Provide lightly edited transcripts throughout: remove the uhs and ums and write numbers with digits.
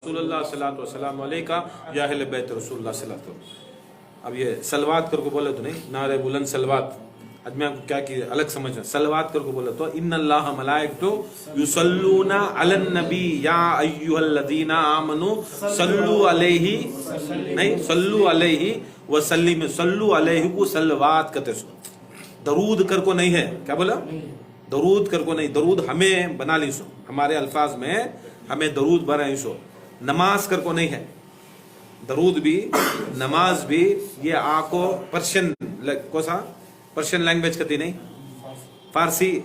رسول اللہ صلی اللہ وسلم علیکہ یا اہل بیت رسول اللہ صلی اللہ علیہ وسلم. اب یہ سلوات کر کو بولے تو نہیں نعرہ بلند سلوات آدمی آپ کو کیا کی الگ سمجھنا. سلوات کر کو بولے تو ان اللہ ملائکتو یصلون علی النبی یا ایھا الذین آمنوا صلوا علیہ نہیں صلوا علیہ وسلم صلوا علیہ کو سلوات کہتے سو. درود کر کو نہیں ہے. کیا بولا؟ درود کر کو نہیں. درود ہمیں بنا لی سو ہمارے الفاظ میں ہمیں درود بنائی سو. نماز کر کو نہیں ہے. درود بھی نماز بھی یہ آکو پرشین کو سا پرشین لینگویج کہتی نہیں فارسی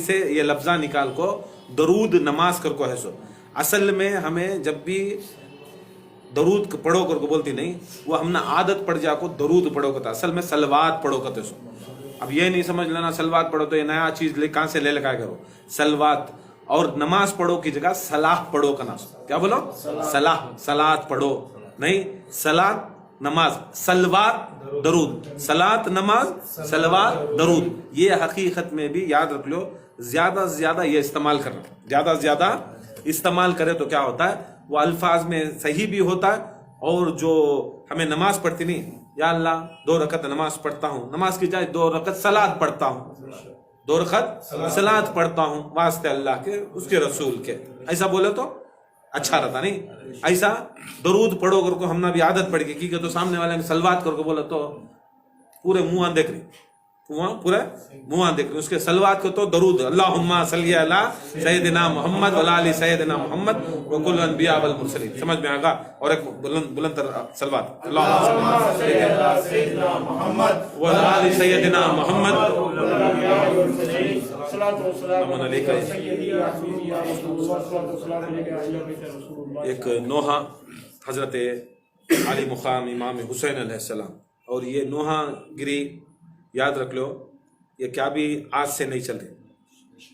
سے یہ لفظہ نکال کو درود نماز کر کو ہے سو. اصل میں ہمیں جب بھی درود پڑھو کر کو بولتی نہیں وہ ہم نے عادت پڑ جا کو درود پڑھو کہتا. اصل میں سلوات پڑھو کہتے سو. اب یہ نہیں سمجھ لینا سلوات پڑھو تو یہ نیا چیز کہاں سے لے لگا کرو. سلوات اور نماز پڑھو کی جگہ صلاح پڑھو کا ناس. کیا بولو؟ صلاح صلات پڑھو نہیں. صلات نماز سلوات درود. صلات نماز سلوات درود. یہ حقیقت میں بھی یاد رکھ لو زیادہ سے زیادہ یہ استعمال کرنا. زیادہ سے زیادہ استعمال کرے تو کیا ہوتا ہے وہ الفاظ میں صحیح بھی ہوتا ہے. اور جو ہمیں نماز پڑھتی نہیں یا اللہ 2 رکعت نماز پڑھتا ہوں نماز کی جائے 2 رکعت صلات پڑھتا ہوں 2 رکعت صلات پڑھتا ہوں واسطے اللہ کے اس کے رسول کے ایسا بولے تو اچھا رہتا نہیں. ایسا درود پڑھو کر کو ہم نے بھی عادت پڑ گئی کہ تو سامنے والے نے سلوات کر کو بولا تو پورے منہ دیکھ رہی پورے منہ دیکھ رہی. اس کے سلوات کو تو درود اللہم صلی علی سیدنا محمد وعلی آل سیدنا محمد وکل الانبیاء والمرسلین. سمجھ میں آگا. اور ایک بلند تر سلوات اللہم صلی علی سیدنا محمد وعلی آل سیدنا محمد ایک نوحہ حضرت علی مقام امام حسین علیہ السلام. اور یہ نوحہ گری یاد رکھ لو یہ کیا بھی آج سے نہیں چل رہے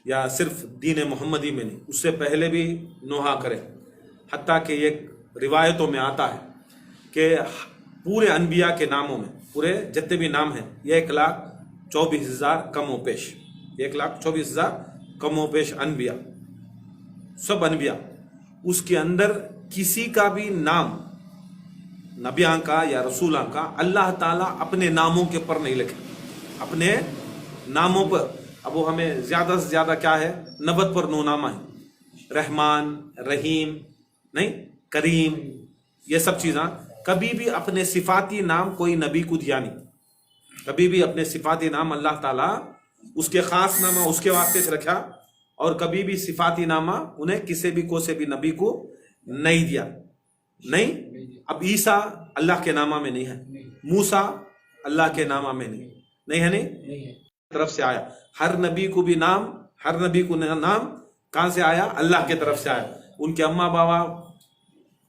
یا صرف دین محمدی میں نہیں اس سے پہلے بھی نوحہ کرے. حتیٰ کہ یہ روایتوں میں آتا ہے کہ پورے انبیاء کے ناموں میں پورے جتنے بھی نام ہیں 1,24,000 کم و پیش 1,24,000 کم و پیش انبیاء سب انبیاء. اس کے اندر کسی کا بھی نام نبیاں کا یا رسولاں کا اللہ تعالیٰ اپنے ناموں کے پر نہیں لکھے. اپنے ناموں پر اب وہ ہمیں زیادہ سے زیادہ کیا ہے 90 پر 9 نامہ ہیں. رحمان رحیم نہیں کریم یہ سب چیزاں. کبھی بھی اپنے صفاتی نام کوئی نبی کو دیا نہیں. کبھی بھی اپنے صفاتی نام اللہ تعالیٰ اس کے خاص نامہ اس کے واسطے سے رکھا. اور کبھی بھی صفاتی نامہ انہیں کسی بھی کو سے بھی نبی کو نہیں دیا نہیں. اب عیسیٰ اللہ کے نامہ میں نہیں ہے. موسیٰ اللہ کے نامہ میں نہیں ہے نہیں طرف سے آیا. ہر نبی کو بھی نام ہر نبی کو نام کہاں سے آیا؟ اللہ کے طرف سے آیا. ان کے اماں بابا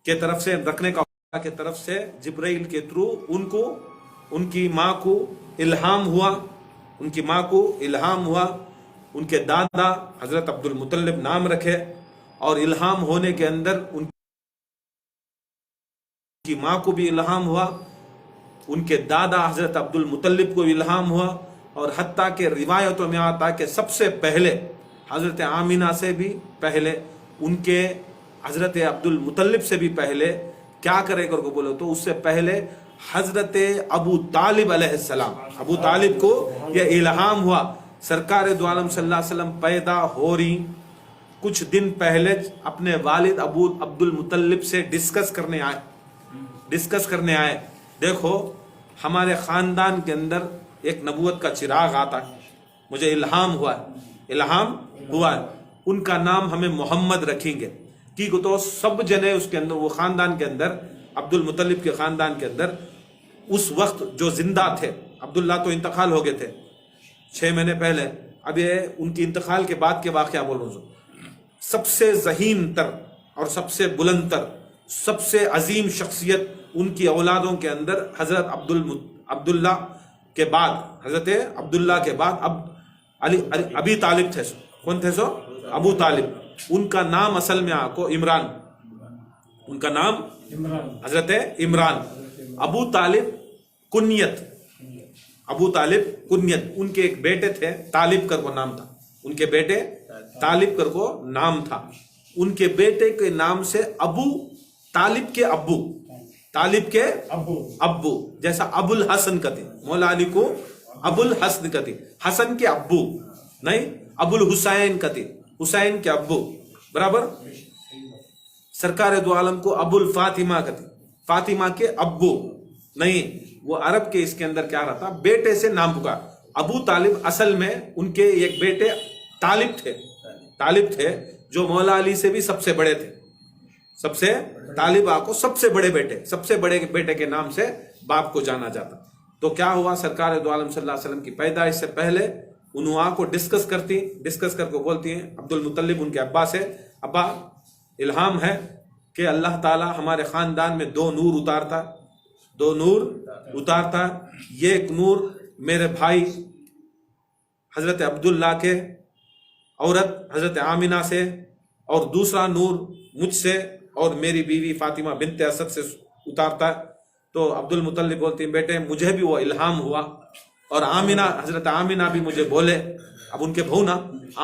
کے طرف سے رکھنے کا اللہ کے طرف سے جبرائیل کے تھرو ان کی ماں کو الہام ہوا. ان کی ماں کو الہام ہوا. ان کے دادا حضرت عبد المطلب نام رکھے اور الہام ہونے کے اندر ان کی ماں کو بھی الہام ہوا. ان کے دادا حضرت عبد المطلب کو الہام ہوا. اور حتیٰ کہ روایتوں میں آتا ہے کہ سب سے پہلے حضرت آمینہ سے بھی پہلے ان کے حضرت عبد المطلب سے بھی پہلے کیا کرے کر کو بولو تو اس سے پہلے حضرت ابو طالب علیہ السلام ابو طالب کو یہ الہام ہوا. سرکار دو عالم صلی اللہ علیہ وسلم پیدا ہو رہی کچھ دن پہلے اپنے والد ابو عبد المطلب سے ڈسکس کرنے آئے. دیکھو ہمارے خاندان کے اندر ایک نبوت کا چراغ آتا ہے. مجھے الہام ہوا ہے ان کا نام ہمیں محمد رکھیں گے. کیونکہ تو سب جنے اس کے اندر وہ خاندان کے اندر عبد المطلب کے خاندان کے اندر اس وقت جو زندہ تھے. عبداللہ تو انتقال ہو گئے تھے 6 مہینے پہلے. اب یہ ان کی انتقال کے بعد کے واقعہ بول رہا ہوں. سب سے ذہین تر اور سب سے بلند تر سب سے عظیم شخصیت ان کی اولادوں کے اندر حضرت عبداللہ کے بعد حضرت عبداللہ کے بعد ابی طالب تھے. کون تھے سو؟ ابو طالب. ان کا نام اصل میں آپ کو عمران. ان کا نام حضرت عمران. ابو طالب کنیت ان کے ایک بیٹے تھے طالب کر کو نام تھا. ان کے بیٹے طالب کر کو نام تھا. ان کے بیٹے کے نام سے ابو طالب کے ابو، طالب کے ابو، جیسا ابو الحسن کہتے ہیں، مولا علی کو ابو الحسن کہتے ہیں، حسن کے ابو نہیں، ابو الحسین کہتے ہیں، حسین کے ابو برابر۔ سرکار دو عالم کو ابو الفاطمہ کہتے ہیں، فاطمہ کے ابو نہیں۔ وہ عرب کے اس کے اندر کیا رہتا، بیٹے سے نام پکار۔ ابو طالب اصل میں ان کے ایک بیٹے طالب تھے جو مولا علی سے بھی سب سے بڑے تھے، سب سے طالب کو سب سے بڑے بیٹے کے نام سے باپ کو جانا جاتا۔ تو کیا ہوا، سرکار دو عالم صلی اللہ علیہ وسلم کی پیدائش سے پہلے انہوں کو ڈسکس کر کے بولتی ہیں عبد المطلب ان کے ابا سے، ابا الہام ہے کہ اللہ تعالی ہمارے خاندان میں دو نور اتارتا، یہ ایک نور میرے بھائی حضرت عبداللہ کے عورت حضرت آمینہ سے، اور دوسرا نور مجھ سے اور میری بیوی فاطمہ بنت اسد سے اتارتا ہے۔ تو عبد المطلب بولتے ہیں بیٹے مجھے بھی وہ الہام ہوا، اور حضرت آمینہ بھی مجھے بولے، اب ان کے بہو نا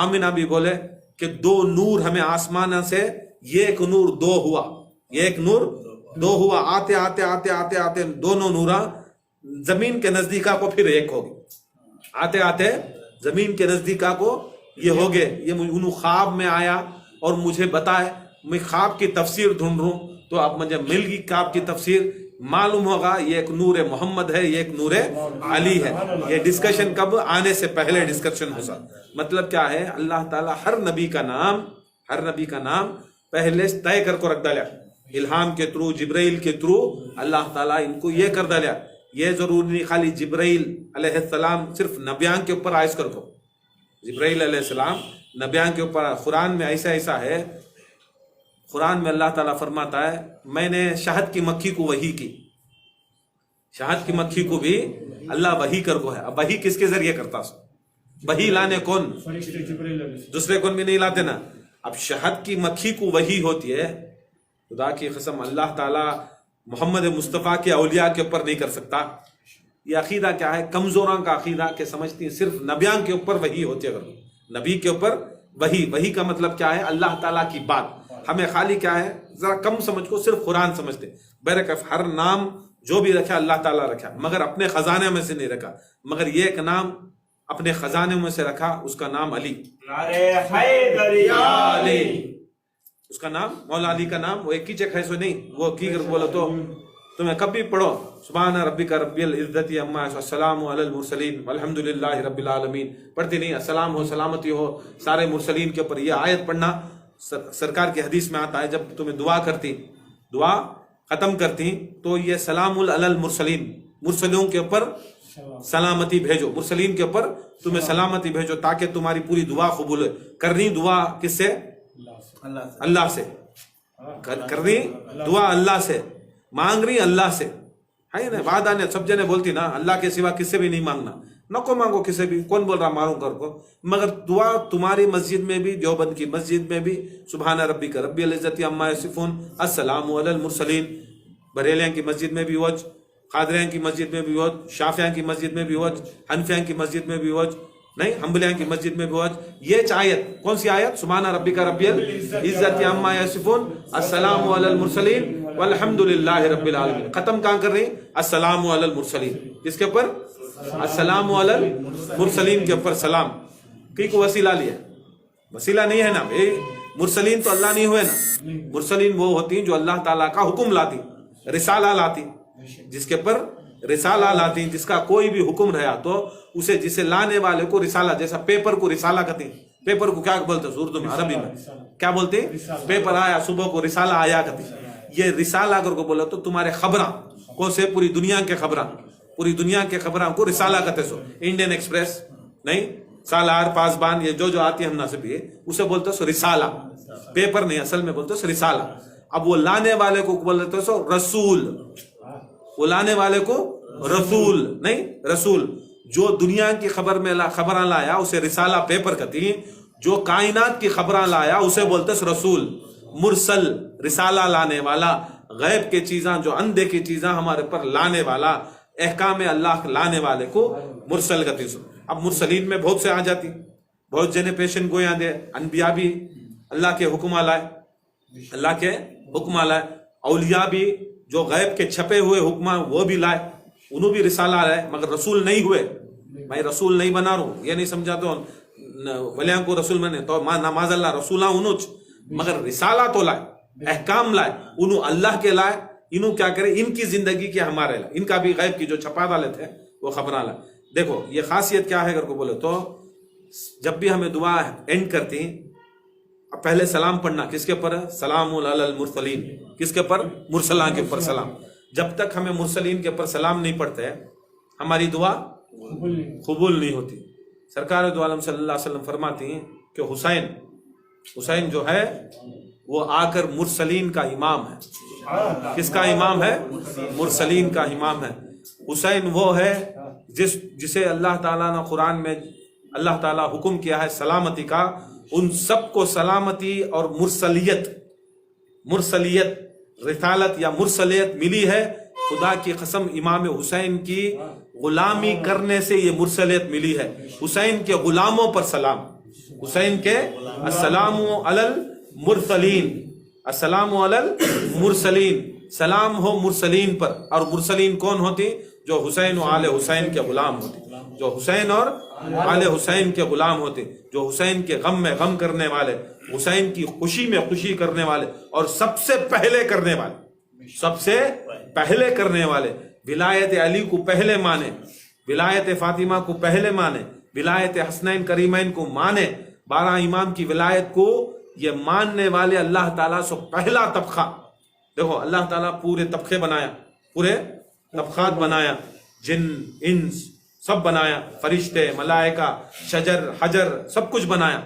آمینہ بھی بولے کہ دو نور ہمیں آسمان سے، یہ ایک نور دو ہوا، آتے دونوں نورا زمین کے نزدیکا کو پھر ایک ہوگی، آتے زمین کے نزدیکا کو یہ ہو گئے۔ یہ انہوں خواب میں آیا اور مجھے بتائے، میں خواب کی تفسیر ڈھونڈ رہا ہوں، تو اب مجھے مل گئی خواب کی تفسیر، معلوم ہوگا یہ ایک نور محمد ہے، یہ ایک نور علی ہے۔ یہ ڈسکشن کب آنے سے پہلے ڈسکشن ہو سکتا۔ مطلب کیا ہے، اللہ تعالیٰ ہر نبی کا نام پہلے طے کر کو رکھ ڈالا، الہام کے تھرو، جبرائیل کے تھرو اللہ تعالیٰ ان کو یہ کر ڈالا۔ یہ ضروری نہیں خالی جبرائیل علیہ السلام صرف نبیان کے اوپر آئس کر کو، جبرائیل علیہ السلام نبیان کے اوپر۔ قرآن میں ایسا ہے، قرآن میں اللہ تعالیٰ فرماتا ہے میں نے شہد کی مکھی کو وحی کی، شہد کی مکھی کو بھی اللہ وحی کر کو ہے۔ اب وحی کس کے ذریعے کرتا سو، وحی لانے کون، دوسرے کون بھی نہیں لاتے نا۔ اب شہد کی مکھی کو وحی ہوتی ہے، خدا کی قسم اللہ تعالیٰ محمد مصطفیٰ کے اولیاء کے اوپر نہیں کر سکتا۔ یہ عقیدہ کیا ہے، کمزوراں کا عقیدہ کہ سمجھتی ہیں صرف نبیان کے اوپر وحی ہوتی ہے، نبی کے اوپر وحی کا مطلب کیا ہے، اللہ تعالیٰ کی بات۔ ہمیں خالی کیا ہے، ذرا کم سمجھ کو صرف قرآن سمجھتے، برکف ہر نام جو بھی رکھا اللہ تعالیٰ رکھا، مگر اپنے خزانے میں سے نہیں رکھا، مگر یہ ایک نام اپنے خزانے میں سے رکھا، اس کا نام علی، اس کا نام مولا علی کا نام، وہ ایک ہی چیک ہے سو نہیں، وہ کی کر بولو تو تمہیں کبھی پڑھو سبحان ربک رب العزت عما یصفون السلام علی المرسلین والحمد للہ رب العالمین، پڑھتی نہیں، السلام ہو سلامتی ہو سارے مرسلین کے اوپر۔ یہ آیت پڑھنا سرکار کی حدیث میں آتا ہے، جب تمہیں دعا ختم کرتی تو یہ سلام علی المرسلین، مرسلوں کے اوپر سلامتی بھیجو، مرسلین کے اوپر تمہیں سلامتی بھیجو تاکہ تمہاری پوری دعا قبول ہے۔ کرنی دعا کس سے، اللہ سے، کرنی دعا اللہ سے، مانگ رہی اللہ سے ہے نا۔ وعدہ نے سب جنے بولتی نا اللہ کے سوا کس سے بھی نہیں مانگنا، نہ کو مانگو کسی بھی، کون بول رہا ماروں کر کو، مگر دعا تمہاری مسجد میں بھی، دیوبند کی مسجد میں بھی سبحان ربک رب العزت عما یصفون السلام علی المرسلین، بریلیاں کی مسجد میں بھی وج، قادریاں کی مسجد میں بھی وج، شافعیاں کی مسجد میں بھی وج، حنفیاں کی مسجد میں بھی وج نہیں، حنبلیاں کی مسجد میں بھی وج۔ یہ آیت کون سی آیت، سبحان ربک رب العزت عما یصفون السلام علی المرسلین والحمد للہ رب العالمین، ختم کہاں کر رہی، السلام علی المرسلین، کس کے اوپر، السلام علی المرسلین کے اوپر سلام کی کو وسیلہ لیا، وسیلہ نہیں ہے نا بھائی، مرسلین تو اللہ نہیں ہوئے نا، مرسلین وہ ہوتی ہیں جو اللہ تعالیٰ کا حکم لاتی، رسالہ لاتی، جس کے پر رسالہ لاتی، جس کا کوئی بھی حکم رہا تو اسے، جسے لانے والے کو رسالہ، جیسا پیپر کو رسالہ کہتے ہیں، پیپر کو کیا بولتے ہیں اردو میں عربی میں کیا بولتے ہیں، پیپر آیا صبح کو رسالہ آیا کہتے ہیں۔ یہ رسالہ اگر کو بولا تو تمہارے خبراں کو سے پوری دنیا کے خبراں، پوری دنیا کے خبراں کو رسالہ کہتے سو، انڈین ایکسپریس نہیں، سالار پاسبان، یہ جو آتی ہے ہم ناصب یہ اسے بولتے سو رسالہ، پیپر نہیں، اصل میں بولتے سو رسالہ۔ اب وہ لانے والے کو بولتے سو رسول، وہ لانے والے کو رسول نہیں، رسول جو دنیا کی خبراں لایا اسے رسالہ پیپر کہتی ہیں، جو کائنات کی خبراں لایا اسے بولتے سو رسول۔ مرسل رسالہ لانے والا، غیب کے چیزاں جو اندے کی چیزاں ہمارے پر لانے والا، احکام اللہ لانے والے کو مرسل کہتی سو۔ اب مرسلین میں بہت سے آ جاتی، بہت جنے پیشن گویاں دے، انبیاء بھی اللہ کے حکم لائے اللہ کے حکم لائے. اولیاء بھی جو غیب کے چھپے ہوئے حکم وہ بھی لائے, انہوں بھی رسالہ لائے, مگر رسول نہیں ہوئے. میں رسول نہیں بنا رہا ہوں, یہ نہیں سمجھا تو ولیاں کو رسول بنے تو نماز اللہ رسولہ انہوں, مگر رسالہ تو لائے, احکام لائے, انہوں اللہ کے لائے. انہوں کیا کرے, ان کی زندگی کے ہمارے لائے, ان کا بھی غیب کی جو چھپا ڈالے تھے وہ خبریں لائے. دیکھو یہ خاصیت کیا ہے اگر کو بولے تو, جب بھی ہمیں دعا اینڈ کرتی پہلے سلام پڑھنا کس کے پر, سلام علی المرسلین, کس کے پر, مرسلان کے پر سلام. جب تک ہمیں مرسلین کے پر سلام نہیں پڑھتے ہماری دعا قبول نہیں ہوتی. سرکار دو عالم صلی اللہ علیہ وسلم فرماتی ہیں کہ حسین جو ہے وہ آ کر مرسلین کا امام ہے. کس کا امام ہے, مرسلین کا امام ہے. حسین وہ ہے جسے اللہ تعالیٰ نے قرآن میں اللہ تعالیٰ حکم کیا ہے سلامتی کا. ان سب کو سلامتی اور مرسلیت رسالت یا مرسلیت ملی ہے. خدا کی قسم امام حسین کی غلامی کرنے سے یہ مرسلیت ملی ہے. حسین کے غلاموں پر سلام, حسین کے السلام علی المرسلین, السلام علی المرسلین, سلام ہو مرسلین پر. اور مرسلین کون ہوتی, جو حسین و آل حسین کے غلام ہوتے, جو حسین اور آل حسین کے غلام ہوتے, جو حسین کے غم میں غم کرنے والے, حسین کی خوشی میں خوشی کرنے والے, اور سب سے پہلے کرنے والے, سب سے پہلے کرنے والے. ولایت علی کو پہلے مانے, ولایت فاطمہ کو پہلے مانے, ولایت حسنین کریمین کو مانے. 12 امام کی ولایت کو یہ ماننے والے اللہ تعالیٰ سے پہلا طبقہ. دیکھو اللہ تعالیٰ پورے طبقے بنایا, پورے طبقات بنایا, جن انس سب بنایا, فرشتے ملائکہ شجر حجر سب کچھ بنایا.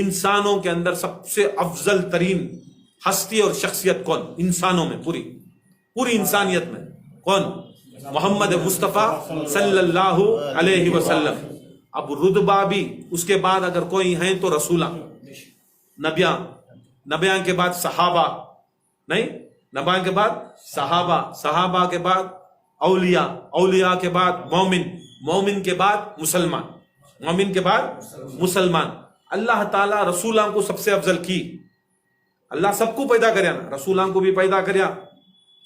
انسانوں کے اندر سب سے افضل ترین ہستی اور شخصیت کون, انسانوں میں پوری انسانیت میں کون, محمد مصطفیٰ صلی اللہ علیہ وسلم. اب رتبہ بھی اس کے بعد اگر کوئی ہیں تو رسولہ, نبیاں کے بعد صحابہ, نہیں نبیاں کے بعد صحابہ کے بعد اولیاء کے بعد مومن کے بعد مسلمان. اللہ تعالیٰ رسولاں کو سب سے افضل کی. اللہ سب کو پیدا کریا نا, رسولاں کو بھی پیدا کریا,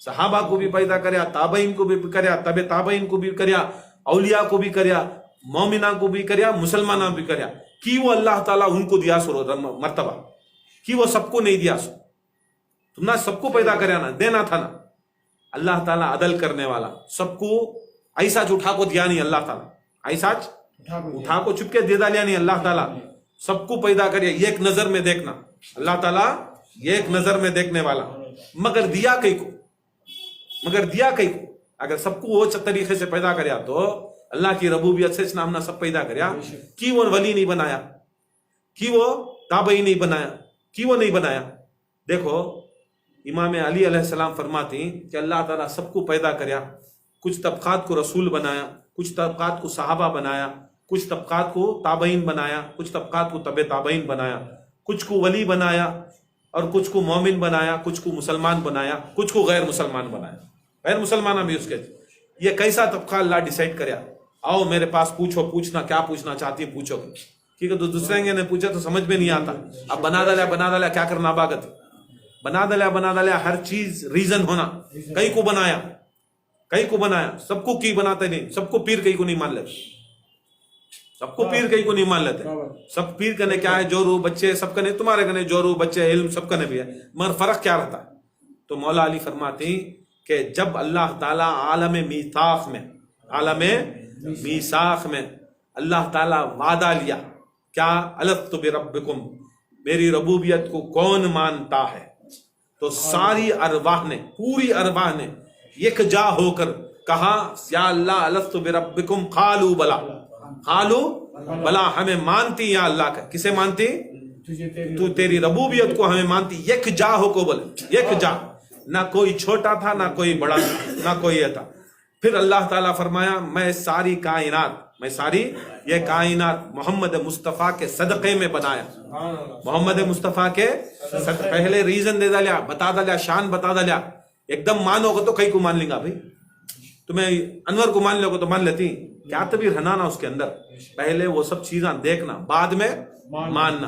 صحابہ کو بھی پیدا کریا, تابعین کو بھی کریا, تابعین کو بھی کریا, اولیاء کو بھی کریا, مومنہ کو بھی کریا, مسلمانہ بھی کریا. کی وہ اللہ تعالیٰ ان کو دیا سو مرتبہ, کی وہ سب کو نہیں دیا سو. تم نے سب کو پیدا کریا نا, دینا تھا نا. اللہ تعالیٰ عدل کرنے والا, سب کو ایسا اٹھا کو دیا نہیں. اللہ تعالیٰ ایسا اٹھا کو چپ کے دے دیا نہیں. اللہ تعالیٰ سب کو پیدا کریا ایک نظر میں دیکھنا. اللہ تعالیٰ ایک نظر میں دیکھنے والا, مگر دیا کئی کو. اگر سب کو وہ طریقے سے پیدا کریا تو اللہ کی ربوبیت سے نام سب پیدا کریا, کی وہ ولی نہیں بنایا, کی وہ تابعی نہیں بنایا, کی وہ نہیں بنایا. دیکھو امام علی علیہ السلام فرماتے ہیں کہ اللہ تعالیٰ سب کو پیدا کریا, کچھ طبقات کو رسول بنایا, کچھ طبقات کو صحابہ بنایا, کچھ طبقات کو تابعین بنایا, کچھ طبقات کو تابعین بنایا, کچھ کو ولی بنایا, اور کچھ کو مومن بنایا, کچھ کو مسلمان بنایا, کچھ کو غیر مسلمان بنایا. غیر مسلمانہ بھی اس کے. یہ کیسا طبقہ اللہ ڈیسائیڈ کریا. آؤ میرے پاس پوچھنا کیا پوچھنا چاہتی پوچھو, کیونکہ تو دوسرے نے پوچھا تو سمجھ میں نہیں آتا. اب بنا ڈالا کیا کرنا باغت, بنا ڈالا ہر چیز ریزن ہونا. کئی کو بنایا, سب کو کی بناتے نہیں, سب کو پیر کئی کو نہیں مان لیتے, سب کو پیر کئی کو نہیں مان لیتے. سب پیر کنے کیا ہے, جورو بچے سب کنے, تمہارے کنے جورو بچے علم سب کنے بھی ہے, مگر فرق کیا رہتا ہے. تو مولا علی فرماتے ہیں کہ جب اللہ تعالیٰ عالم میثاق میں اللہ تعالیٰ وعدہ لیا, کیا الست بربکم, میری ربوبیت کو کون مانتا ہے, تو ساری ارواح نے, پوری ارواح نے یک جا ہو کر کہا یا اللہ الست بربکم, قالوا بلا, ہمیں مانتی یا اللہ کا. کسے مانتی, تو تیری ربوبیت کو ہمیں مانتی. یک جا ہو کو بولے, یک جا, نہ کوئی چھوٹا تھا نہ کوئی بڑا تھا, نہ کوئی یہ تھا. پھر اللہ تعالیٰ فرمایا میں ساری یہ کائنات محمد مصطفیٰ کے صدقے میں بنایا. محمد مصطفیٰ کے پہلے ریزن دے ڈالیا, بتا ڈالیا, شان بتا ڈالیا. ایک دم مانو گے تو کئی کو مان لیں گا بھائی. تمہیں انور کو مان لو گے تو مان لیتی, کیا تبھی رہنا نا اس کے اندر. پہلے وہ سب چیزاں دیکھنا, بعد میں ماننا.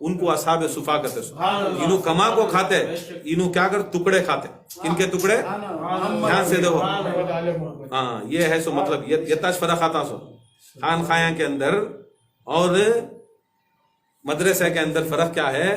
ان کو اصحاب صفا کہتے سو. انہوں کما کو کھاتے, انہوں کیا کر ٹکڑے کھاتے. کن کے ٹکڑے؟ دھیان سے دیکھو. ہاں یہ ہے سو مطلب یہ تاش فرق آتا سو. خان خایاں کے اندر اور مدرسے کے اندر فرق کیا ہے؟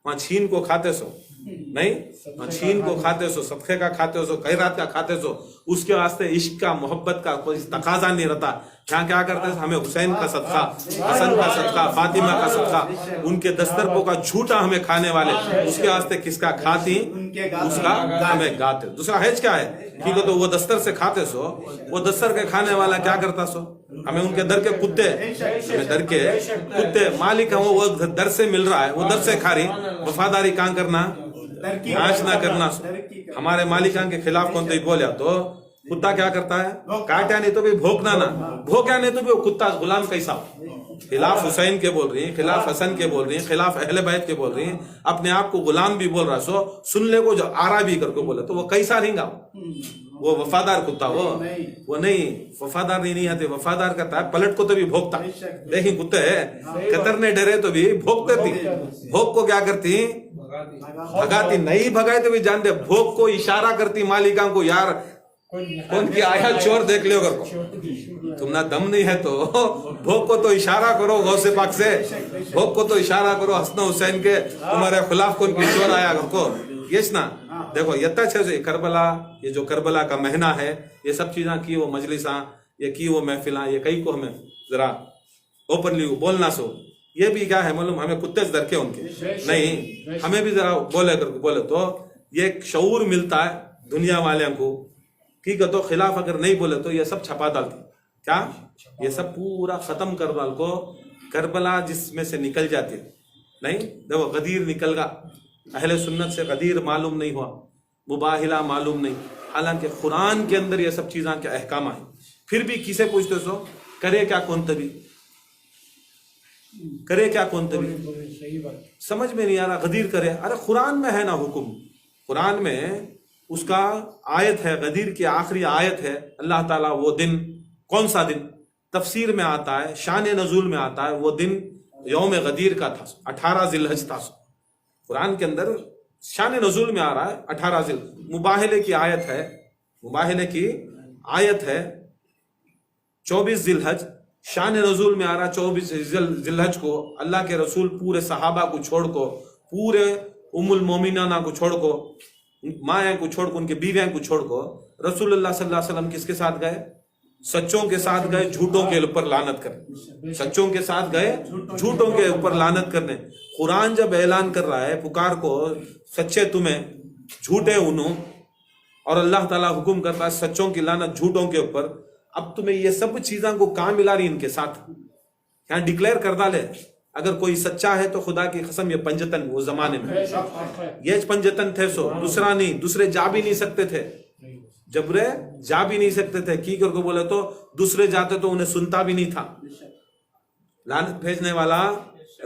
وہاں چھین کو کھاتے سو نہیں, وہاں چھین کو کھاتے سو, صدقے کا کھاتے سو, خیرات کا کھاتے سو. اس کے واسطے عشق کا, محبت کا کوئی تقاضا نہیں رہتا. یہاں کیا کرتے ہیں؟ ہمیں حسین کا صدقہ, حسن کا صدقہ, فاطمہ کا صدقہ, ان کے دسترپوں کا جھوٹا ہمیں کھانے والے, اس کے واسطے کس کا کھاتی اس کا ہمیں گاتے. دوسرا حیج کیا ہے؟ ٹھیک ہے تو وہ دستر سے کھاتے سو, وہ دستر کے کھانے والا کیا کرتا سو؟ ہمیں ان کے در کے کتے, ہمیں در کے کتے مالک ہیں وہ در سے مل رہا ہے, وہ در سے کھا رہی. وفاداری کہاں کرنا, ناش نہ کرنا. ہمارے مالکان کے خلاف کون تو بولیا تو کتا کیا کرتا ہے؟ کاٹیا نہیں تو بھی بھوکنا نہ, بھوکیا نہیں تو بھی وہ کتا غلام کیسا ہو. خلاف حسین کے بول رہی ہیں, خلاف حسن کے بول رہی ہیں, خلاف اہل بیت کے بول رہی ہیں, اپنے آپ کو غلام بھی بول رہا سو سن لے کو جو آرا بھی کر کے بولے تو وہ کیسا رہیں گا؟ وہ وفادار کتا, وہ نہیں وفادار نہیں آتے. وفادار کرتا ہے پلٹ کو تو بھی بھوکتا. دیکھیں کتے کترنے ڈرے تو بھی بھوکتے تھی. بھوک کو کیا کرتی؟ بھگاتی. نہیں بھگائے تو بھی جانتے, بھوک کو اشارہ کرتی مالکان کو, یار کون کی آیا چور دیکھ لیو کر کو, تم نہ دم نہیں ہے تو بھوک کو تو اشارہ کرو غوث پاک سے, بھوک کو تو اشارہ کرو حسن حسین کے, تمہارے خلاف کون کی چور آیا کر کو. یس نا دیکھو یہ تچ ہے کربلا, یہ جو کربلا کا مہینہ ہے, یہ سب چیزاں کی وہ مجلساں, یہ کی وہ محفلاں, یہ کئی کو ہمیں ذرا اوپنلی بولنا سو. یہ بھی کیا ہے معلوم, ہمیں کتے سے ڈر کے ان کے نہیں, ہمیں بھی ذرا بولے کر بولے تو یہ ایک شعور ملتا ہے دنیا والوں کو. ٹھیک ہے تو خلاف اگر نہیں بولے تو یہ سب چھپا ڈالتی. کیا یہ سب پورا ختم کر ڈال کو کربلا جس میں سے نکل جاتی نہیں. دیکھو غدیر نکل گا, اہل سنت سے غدیر معلوم نہیں ہوا, مباہلہ معلوم نہیں, حالانکہ قرآن کے اندر یہ سب چیزاں کے احکام ہیں. پھر بھی کسے پوچھتے سو کرے کیا کون تبھی, کرے کیا کون تبھی, سمجھ میں نہیں آ رہا. غدیر کرے, ارے قرآن میں ہے نا حکم, قرآن میں اس کا آیت ہے, غدیر کی آخری آیت ہے. اللہ تعالیٰ وہ دن, کون سا دن تفسیر میں آتا ہے, شان نزول میں آتا ہے, وہ دن یوم غدیر کا تھا, 18 ذی الحج تھا. قرآن کے اندر شان نزول میں آ رہا ہے 18 ذی, مباہلے کی آیت ہے, مباہلے کی آیت ہے 24 ذی الحج. شان نزول میں آ رہا 24 ذی الحج کو اللہ کے رسول پورے صحابہ کو چھوڑ کو, پورے ام المومنانہ کو چھوڑ کو, مائیں کو چھوڑ کو, ان کے بیویاں کو چھوڑ کو رسول اللہ صلی اللہ علیہ وسلم کس کے ساتھ گئے؟ سچوں کے ساتھ گئے, جھوٹوں کے اوپر لعنت کرنے. سچوں کے ساتھ گئے, جھوٹوں کے اوپر لعنت کرنے. قرآن جب اعلان کر رہا ہے پکار کو, سچے تمہیں جھوٹے انہوں, اور اللہ تعالیٰ حکم کرتا ہے سچوں کی لعنت جھوٹوں کے اوپر. اب تمہیں یہ سب چیزاں کو کہاں ملا رہی ان کے ساتھ؟ یہاں ڈکلیئر کر ڈالے اگر کوئی سچا ہے تو خدا کی قسم یہ پنجتن وہ زمانے میں یہ پنجتن تھے سو, دوسرا نہیں. دوسرے جا بھی نہیں سکتے تھے, جبرے جا بھی نہیں سکتے تھے. کی کر کو بولے تو دوسرے جاتے تو انہیں سنتا بھی نہیں تھا. لعنت بھیجنے والا,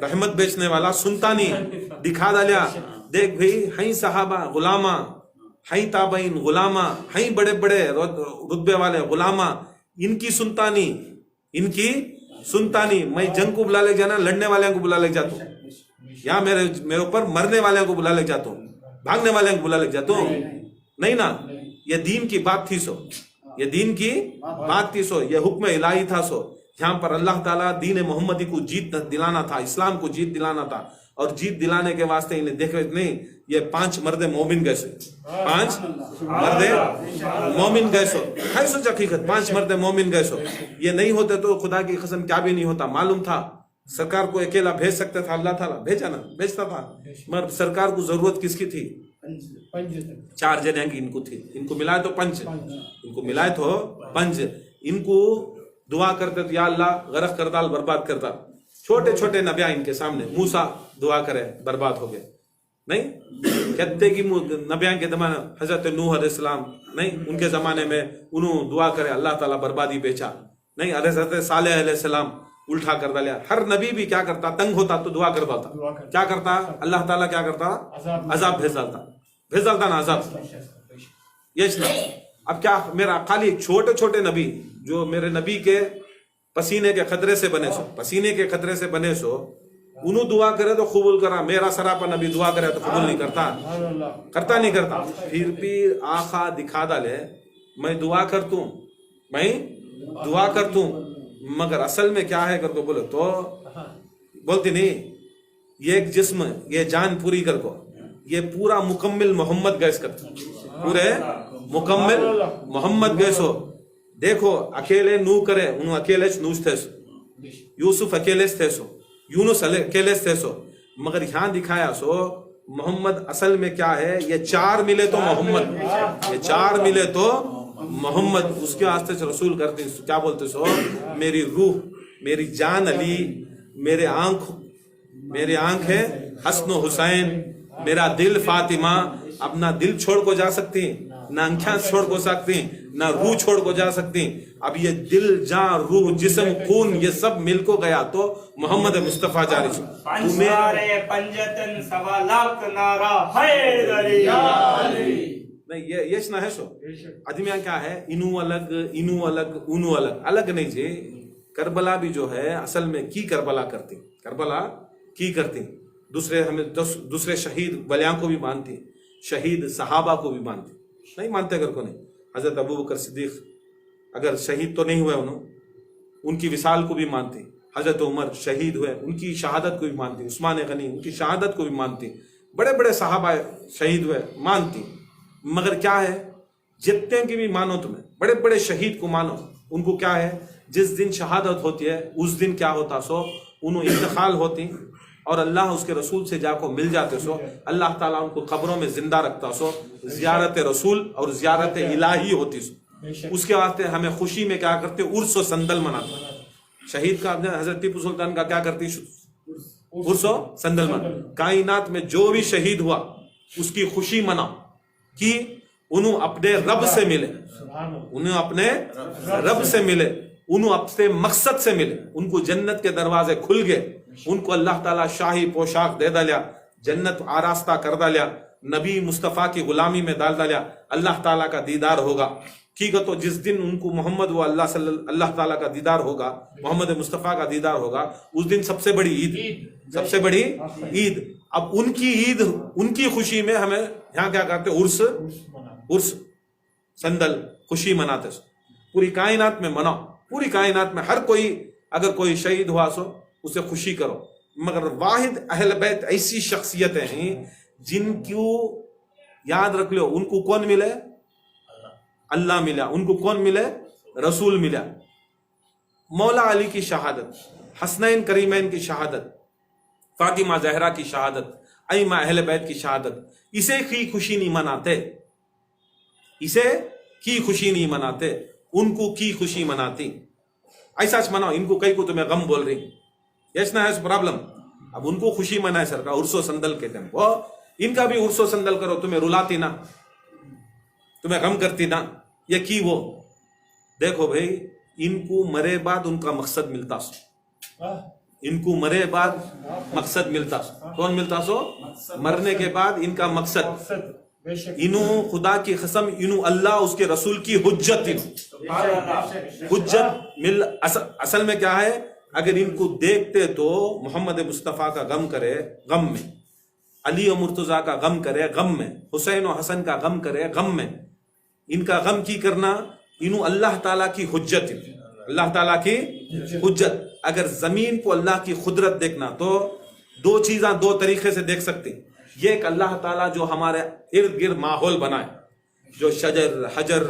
رحمت بیچنے والا سنتا نہیں. دکھا ڈالیا, دیکھ بھئی ہیں صحابہ غلامہ, ہیں تابعین غلامہ, ہیں بڑے بڑے رتبے والے غلامہ, ان کی سنتا نہیں, ان کی سنتا نہیں. میں جنگ کو بلا لے جانا, لڑنے والوں کو بلا لے جاتا ہوں, یا میرے اوپر مرنے والوں کو بلا لے جاتا ہوں, بھاگنے والوں کو بلا لے جاتا ہوں. نہیں نا, یہ دین کی بات تھی سو, یہ دین کی بات تھی سو, یہ حکم الہی تھا سو. یہاں پر اللہ تعالیٰ دین محمدی کو جیت دلانا تھا, اسلام کو جیت دلانا تھا, اور جیت دلانے کے واسطے انہیں دیکھ نہیں یہ 5 مرد مومن گئے سو, 5 مرد مومن گئے سو. ہے سو حقیقت 5 مرد مومن گئے سو. یہ نہیں ہوتے تو خدا کی قسم کیا بھی نہیں ہوتا. معلوم تھا سرکار کو اکیلا بھیج سکتا تھا, اللہ تعالیٰ بھیجا نا, بھیجتا تھا, مگر سرکار کو ضرورت کس کی تھی؟ 4 جنے کی ان کو تھی. ان کو ملائے تو 5, ان کو ملائے تو 5. ان کو دعا کرتے تو یا اللہ غرق کر ڈال, برباد کر ڈال. چھوٹے چھوٹے نبیاں ان کے سامنے, موسیٰ دعا کرے برباد ہو گئے. نہیں کہتے کہ نبیاں کے زمانے حضرت نوح علیہ السلام نہیں, ان کے زمانے میں انہوں دعا کرے, اللہ تعالیٰ بربادی بیچا. نہیں حضرت صالح علیہ السلام الٹا کر ڈالیا. ہر نبی بھی کیا کرتا, تنگ ہوتا تو دعا کر ڈالتا. کیا کرتا اللہ تعالیٰ, کیا کرتا عذاب بھیج ڈالتا نا, عذاب. یس نا. اب کیا میرا خالی چھوٹے چھوٹے نبی جو میرے نبی کے پسینے کے خطرے سے بنے سو, پسینے کے خطرے سے بنے سو, انہوں دعا کرے تو قبول کرا، میرا سراپا نبی دعا کرے تو قبول نہیں کرتا نہیں کرتا. پھر بھی آخا دکھا ڈالے میں دعا کرتوں مگر اصل میں کیا ہے کر کو بولے تو بولتی نہیں، یہ ایک جسم، یہ جان پوری کر کو، یہ پورا مکمل محمد گیس کرتا، پورے مکمل محمد گیس ہو. دیکھو اکیلے نو کرے، انہوں اکیلے نوش تھے سو، یوسف اکیلے تھے سو، یونس اکیلے تھے سو، مگر یہاں دکھایا سو محمد اصل میں کیا ہے، یہ چار ملے تو محمد، یہ چار ملے تو محمد. اس کے واسطے سے رسول کرتے کیا بولتے سو، میری روح، میری جان علی، میرے آنکھ ہے حسن و حسین، میرا دل فاطمہ. اپنا دل چھوڑ کو جا سکتی، نہ آنکھیں چھوڑ کو سکتی، نہ روح چھوڑ کو جا سکتی. اب یہ دل، جان، روح، جسم، خون یہ سب مل کو گیا تو محمد مصطفیٰ جاری چھو. نہیں یہ نہ ہے سو ادمیاں کیا ہے، انو الگ الگ نہیں جی. کربلا بھی جو ہے اصل میں کی کربلا کرتی دوسرے شہید بلیاں کو بھی مانتی، شہید صحابہ کو بھی مانتی. نہیں مانتے اگر کو نہیں. حضرت ابوبکر صدیق اگر شہید تو نہیں ہوئے ان کی وصال کو بھی مانتی. حضرت عمر شہید ہوئے، ان کی شہادت کو بھی مانتی. عثمان غنی ان کی شہادت کو بھی مانتی. بڑے بڑے صحابہ شہید ہوئے مانتی. مگر کیا ہے، جتنے کی بھی مانو، تمہیں بڑے بڑے شہید کو مانو، ان کو کیا ہے، جس دن شہادت ہوتی ہے اس دن کیا ہوتا سو انہوں انتقال ہوتی اور اللہ اس کے رسول سے جا کو مل جاتے سو. اللہ تعالیٰ ان کو قبروں میں زندہ رکھتا سو. زیارت رسول اور زیارت الہی ہوتی سو. اس کے واسطے ہمیں خوشی میں کیا کرتے، عرس و سندل مناتے. شہید کا حضرت ٹیپو سلطان کا کیا کرتی، عرس و سندل من. کائنات میں جو بھی شہید ہوا اس کی خوشی مناؤ کہ انہوں اپنے رب سے ملے، انہوں اپنے مقصد سے ملے، ان کو جنت کے دروازے کھل گئے، ان کو اللہ تعالیٰ شاہی پوشاک دے ڈالیا، جنت آراستہ کر ڈالیا، نبی مصطفیٰ کی غلامی میں ڈال ڈالیا. اللہ تعالیٰ کا دیدار ہوگا. ٹھیک ہے، تو جس دن ان کو محمد و اللہ تعالیٰ کا دیدار ہوگا، محمد مصطفیٰ کا دیدار ہوگا، اس دن سب سے بڑی عید. اب ان کی عید، ان کی خوشی میں ہمیں یہاں کیا کرتے، عرس سندل خوشی مناتے. پوری کائنات میں مناؤ، پوری کائنات میں ہر کوئی اگر کوئی شہید ہوا سو اسے خوشی کرو. مگر واحد اہل بیت ایسی شخصیتیں ہیں جن کو یاد رکھ لو، ان کو کون ملے، اللہ ملا. ان کو کون ملے، رسول ملا. مولا علی کی شہادت، حسنین کریمین کی شہادت، فاطمہ زہرا کی شہادت، ائمہ اہل بیت کی شہادت، اسے کی خوشی نہیں مناتے، ان کو کی خوشی مناتی. ایسا مناؤ، ان کو کئی کو تمہیں غم بول رہی، یس نہ ہے پرابلم. اب ان کو خوشی منائے سر کا عرس و سندل کہتے ہیں، وہ ان کا بھی عرس و سندل کرو. تمہیں رلاتی نہ، تمہیں غم کرتی نہ، یہ کی وہ. دیکھو بھائی، ان کو مرے بعد ان کا مقصد ملتا سو، ان کو مرے بعد مقصد ملتا سو. کون ملتا سو؟ مرنے کے بعد ان کا مقصد. انہوں خدا کی قسم، انہوں اللہ اس کے رسول کی حجت مل. اصل میں کیا ہے، اگر ان کو دیکھتے تو محمد مصطفیٰ کا غم کرے غم میں، علی و مرتضیٰ کا غم کرے غم میں، حسین و حسن کا غم کرے غم میں. ان کا غم کی کرنا، انہوں اللہ تعالیٰ کی حجت، اللہ تعالیٰ کی حجت. اگر زمین کو اللہ کی قدرت دیکھنا تو دو چیزاں دو طریقے سے دیکھ سکتے. یہ ایک اللہ تعالیٰ جو ہمارے ارد گرد ماحول بنائے، جو شجر حجر،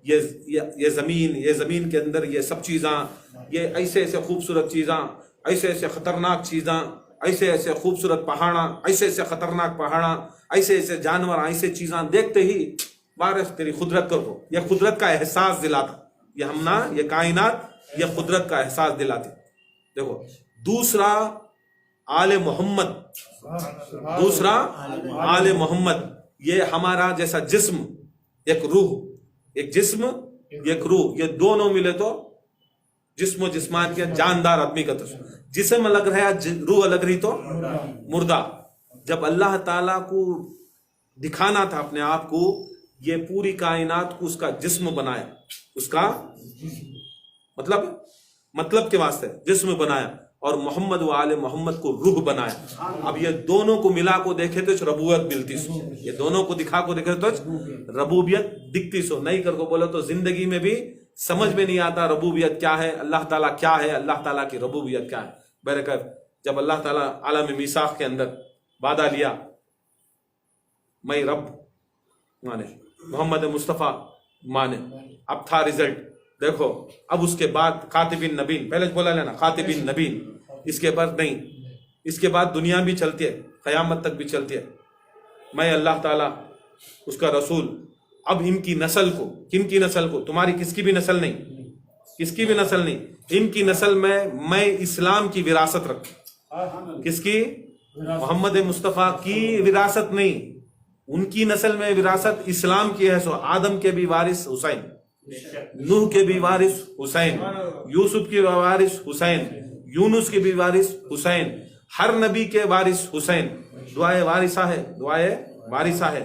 یہ زمین کے اندر یہ سب چیزاں، یہ ایسے خوبصورت چیزاں، ایسے خطرناک چیزاں، ایسے خوبصورت پہاڑاں، ایسے خطرناک پہاڑاں، ایسے جانور، ایسے چیزاں دیکھتے ہی بارش تیری قدرت کو، یہ قدرت کا احساس دلاتا. یہ کائنات یہ قدرت کا احساس دلاتی. دیکھو دوسرا آل محمد، یہ ہمارا جیسا جسم، ایک روح، یہ دونوں ملے تو جسم و جسمان کے جاندار آدمی کا جسم الگ رہا، روح الگ رہی تو مردہ. جب اللہ تعالیٰ کو دکھانا تھا اپنے آپ کو، یہ پوری کائنات کو اس کا جسم بنایا، اس کا مطلب کے واسطے جسم بنایا. اور محمد و آل محمد کو روح بنایا. اب یہ دونوں کو ملا کو دیکھے تو ربوبیت ملتی سو, یہ دونوں کو دکھا کو دیکھے تو ربوبیت دکھتی سو. نہیں کر کو بولے تو زندگی میں بھی سمجھ میں نہیں آتا ربوبیت کیا ہے, اللہ تعالیٰ کیا ہے, اللہ تعالیٰ کی ربوبیت کیا ہے. برکت جب اللہ تعالیٰ عالم میثاق کے اندر وعدہ لیا میں رب مانے, محمد مصطفیٰ مانے, اب تھا رزلٹ دیکھو. اب اس کے بعد خاتم النبیین, پہلے بولا لینا خاتم النبیین, اس کے بعد نہیں, اس کے بعد دنیا بھی چلتی ہے, قیامت تک بھی چلتی ہے. میں اللہ تعالیٰ اس کا رسول. اب ان کی نسل کو, کن کی نسل کو, تمہاری کس کی بھی نسل نہیں, کس کی بھی نسل نہیں, ان کی نسل میں اسلام کی وراثت رکھوں. کس کی؟ محمد مصطفیٰ کی وراثت نہیں, ان کی نسل میں وراثت اسلام کی ہے. سو آدم کے بھی وارث حسین, نوح کے بھی وارث حسین, یوسف کے وارث حسین, یونس کے بھی وارث حسین, ہر نبی کے وارث حسین. دعائے وارثہ ہے, دعائے وارثہ ہے.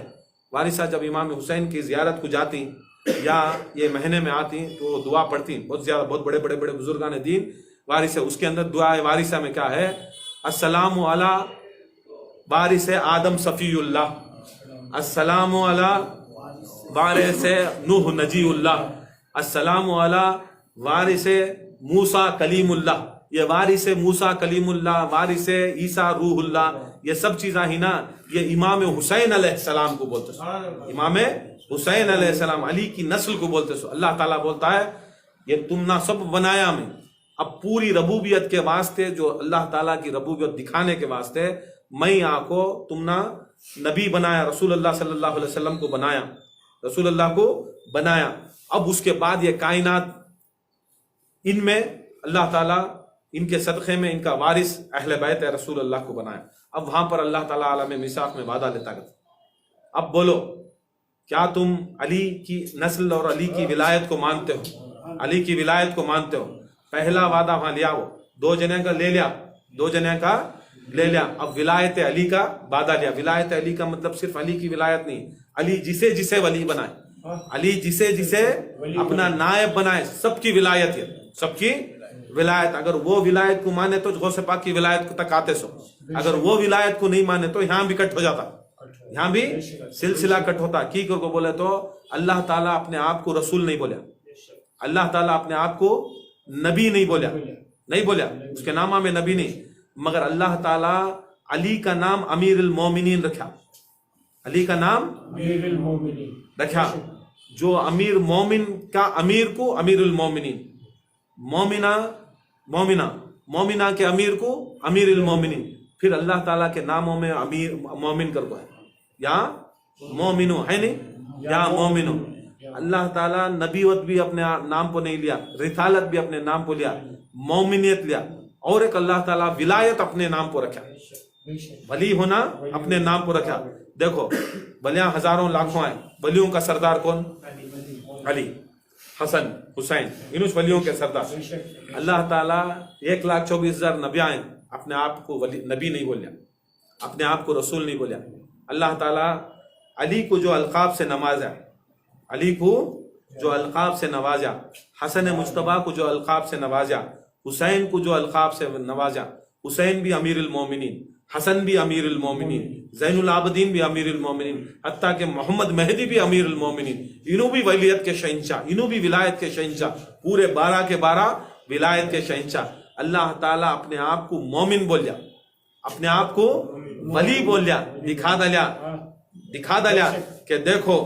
وارثہ جب امام حسین کی زیارت کو جاتی یا یہ مہینے میں آتی تو وہ دعا پڑھتی, بہت زیادہ, بہت بڑے بڑے بڑے بزرگان دین وارث ہے. اس کے اندر دعائے وارثہ میں کیا ہے؟ السلام علی وارث آدم صفی اللہ, السلام علی وارث نوح نجی اللہ, السلام علی وارث موسیٰ کلیم اللہ. یہ وارث موسیٰ کلیم اللہ, وارث عیسیٰ روح اللہ, یہ سب چیزیں ہی نا یہ امام حسین علیہ السلام کو بولتے سو, امام حسین علیہ السلام علی کی نسل کو بولتے سو. اللہ تعالیٰ بولتا ہے یہ تم نہ سب بنایا میں. اب پوری ربوبیت کے واسطے, جو اللہ تعالیٰ کی ربوبیت دکھانے کے واسطے میں آکو تم نہ نبی بنایا, رسول اللہ صلی اللہ علیہ وسلم کو بنایا, رسول اللہ کو بنایا. اب اس کے بعد یہ کائنات, ان میں اللہ تعالیٰ ان کے صدقے میں ان کا وارث اہل بیت رسول اللہ کو بنایا. اب وہاں پر اللہ تعالیٰ عالم میثاق میں وعدہ لیتا ہے. اب بولو کیا تم علی کی نسل اور علی کی ولایت کو مانتے ہو؟ علی کی ولایت کو مانتے ہو؟ پہلا وعدہ وہاں لیا, وہ 2 جنے کا لے لیا, 2 جنے کا لے لیا. اب ولایت علی کا وعدہ لیا. ولایت علی کا مطلب صرف علی کی ولایت نہیں, علی جسے جسے ولی بنائے, علی جسے جسے اپنا نائب بنائے, سب کی ولایت ہے, سب کی ولایت. اگر وہ ولایت کو مانے تو غوث پاک کی ولایت تک آتے سو, اگر وہ ولایت کو نہیں مانے تو یہاں بھی کٹ ہو جاتا, یہاں بھی سلسلہ کٹ ہوتا. کی کو بولے تو اللہ تعالیٰ اپنے آپ کو رسول نہیں بولیا, اللہ تعالیٰ اپنے آپ کو نبی نہیں بولیا, نہیں بولیا, اس کے نامہ میں نبی نہیں, مگر اللہ تعالیٰ علی کا نام امیر المومنین رکھا, علی کا نام امیر المومنین رکھا. جو امیر مومن کا امیر کو امیر المومنین, مومنہ مومنہ مومنہ کے امیر کو امیر المومنین. پھر اللہ تعالیٰ کے ناموں میں امیر مومن کر کو ہے, یا مومنو ہے نہیں, یا مومنو. اللہ تعالیٰ نبیوت بھی اپنے نام کو نہیں لیا, رسالت بھی اپنے نام کو لیا, مومنیت لیا, اور ایک اللہ تعالیٰ ولایت اپنے نام کو رکھا, ولی ہونا اپنے نام کو رکھا. دیکھو ولیاں ہزاروں لاکھوں ہیں, ولیوں کا سردار کون؟ علی, حسن, حسین, انہوں ولیوں کے سردار. اللہ تعالیٰ 1,24,000 نبی آئے, اپنے آپ کو ولی نبی نہیں بولیا, اپنے آپ کو رسول نہیں بولیا. اللہ تعالیٰ علی کو جو القاب سے نوازا, علی کو جو القاب سے نوازا, حسن مجتبیٰ کو جو القاب سے نوازا, حسین کو جو القاب سے نوازا. حسین بھی امیر المومنین, حسن بھی امیر المومنین, زین العابدین بھی امیر المومنین, حتیٰ کہ محمد مہدی بھی امیر المومنین. انہوں بھی ولیت کے شہنشاہ, انہوں بھی ولایت کے شہنشاہ, پورے 12 کے 12 ولایت کے شہنشاہ. اللہ تعالیٰ اپنے آپ کو مومن بول لیا, اپنے آپ کو ولی بول لیا, دکھا دلیا کہ دیکھو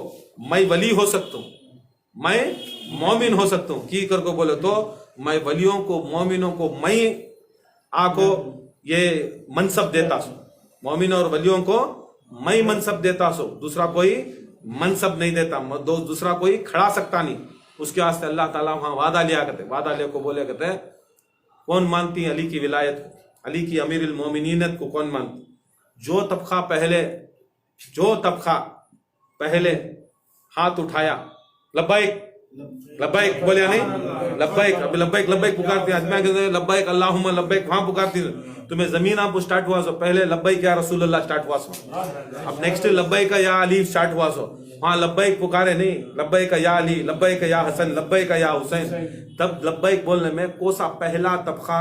میں ولی ہو سکتا ہوں, میں مومن ہو سکتا ہوں. کی کر کو بولے تو میں ولیوں کو مومنوں کو میں آکو یہ منصب دیتا سو, مومن اور ولیوں کو میں منصب دیتا سو, دوسرا کوئی منصب نہیں دیتا, دوسرا کوئی کھڑا سکتا نہیں. اس کے واسطے اللہ تعالیٰ وہاں وعدہ لیا کرتے, وعدہ لے کو بولے کرتے کون مانتی علی کی ولایت کو, علی کی امیر المومنینت کو کون مانتی؟ جو طبقہ پہلے ہاتھ اٹھایا لبیک لبیک بولیا نہیں, لبیک, اب لبیک لبیک پکارتے ہیں, لبیک اللہم لبیک وہاں پکارتی. تمہیں زمین آپ سٹارٹ ہوا سو, پہلے لبیک یا رسول اللہ سٹارٹ ہوا سو, اب نیکسٹ لبیک یا علی سٹارٹ ہوا سو. وہاں لبیک پکارے نہیں, لبیک یا علی, لبیک یا حسن, لبیک یا حسین. تب لبیک بولنے میں کوسا پہلا طبقہ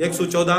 114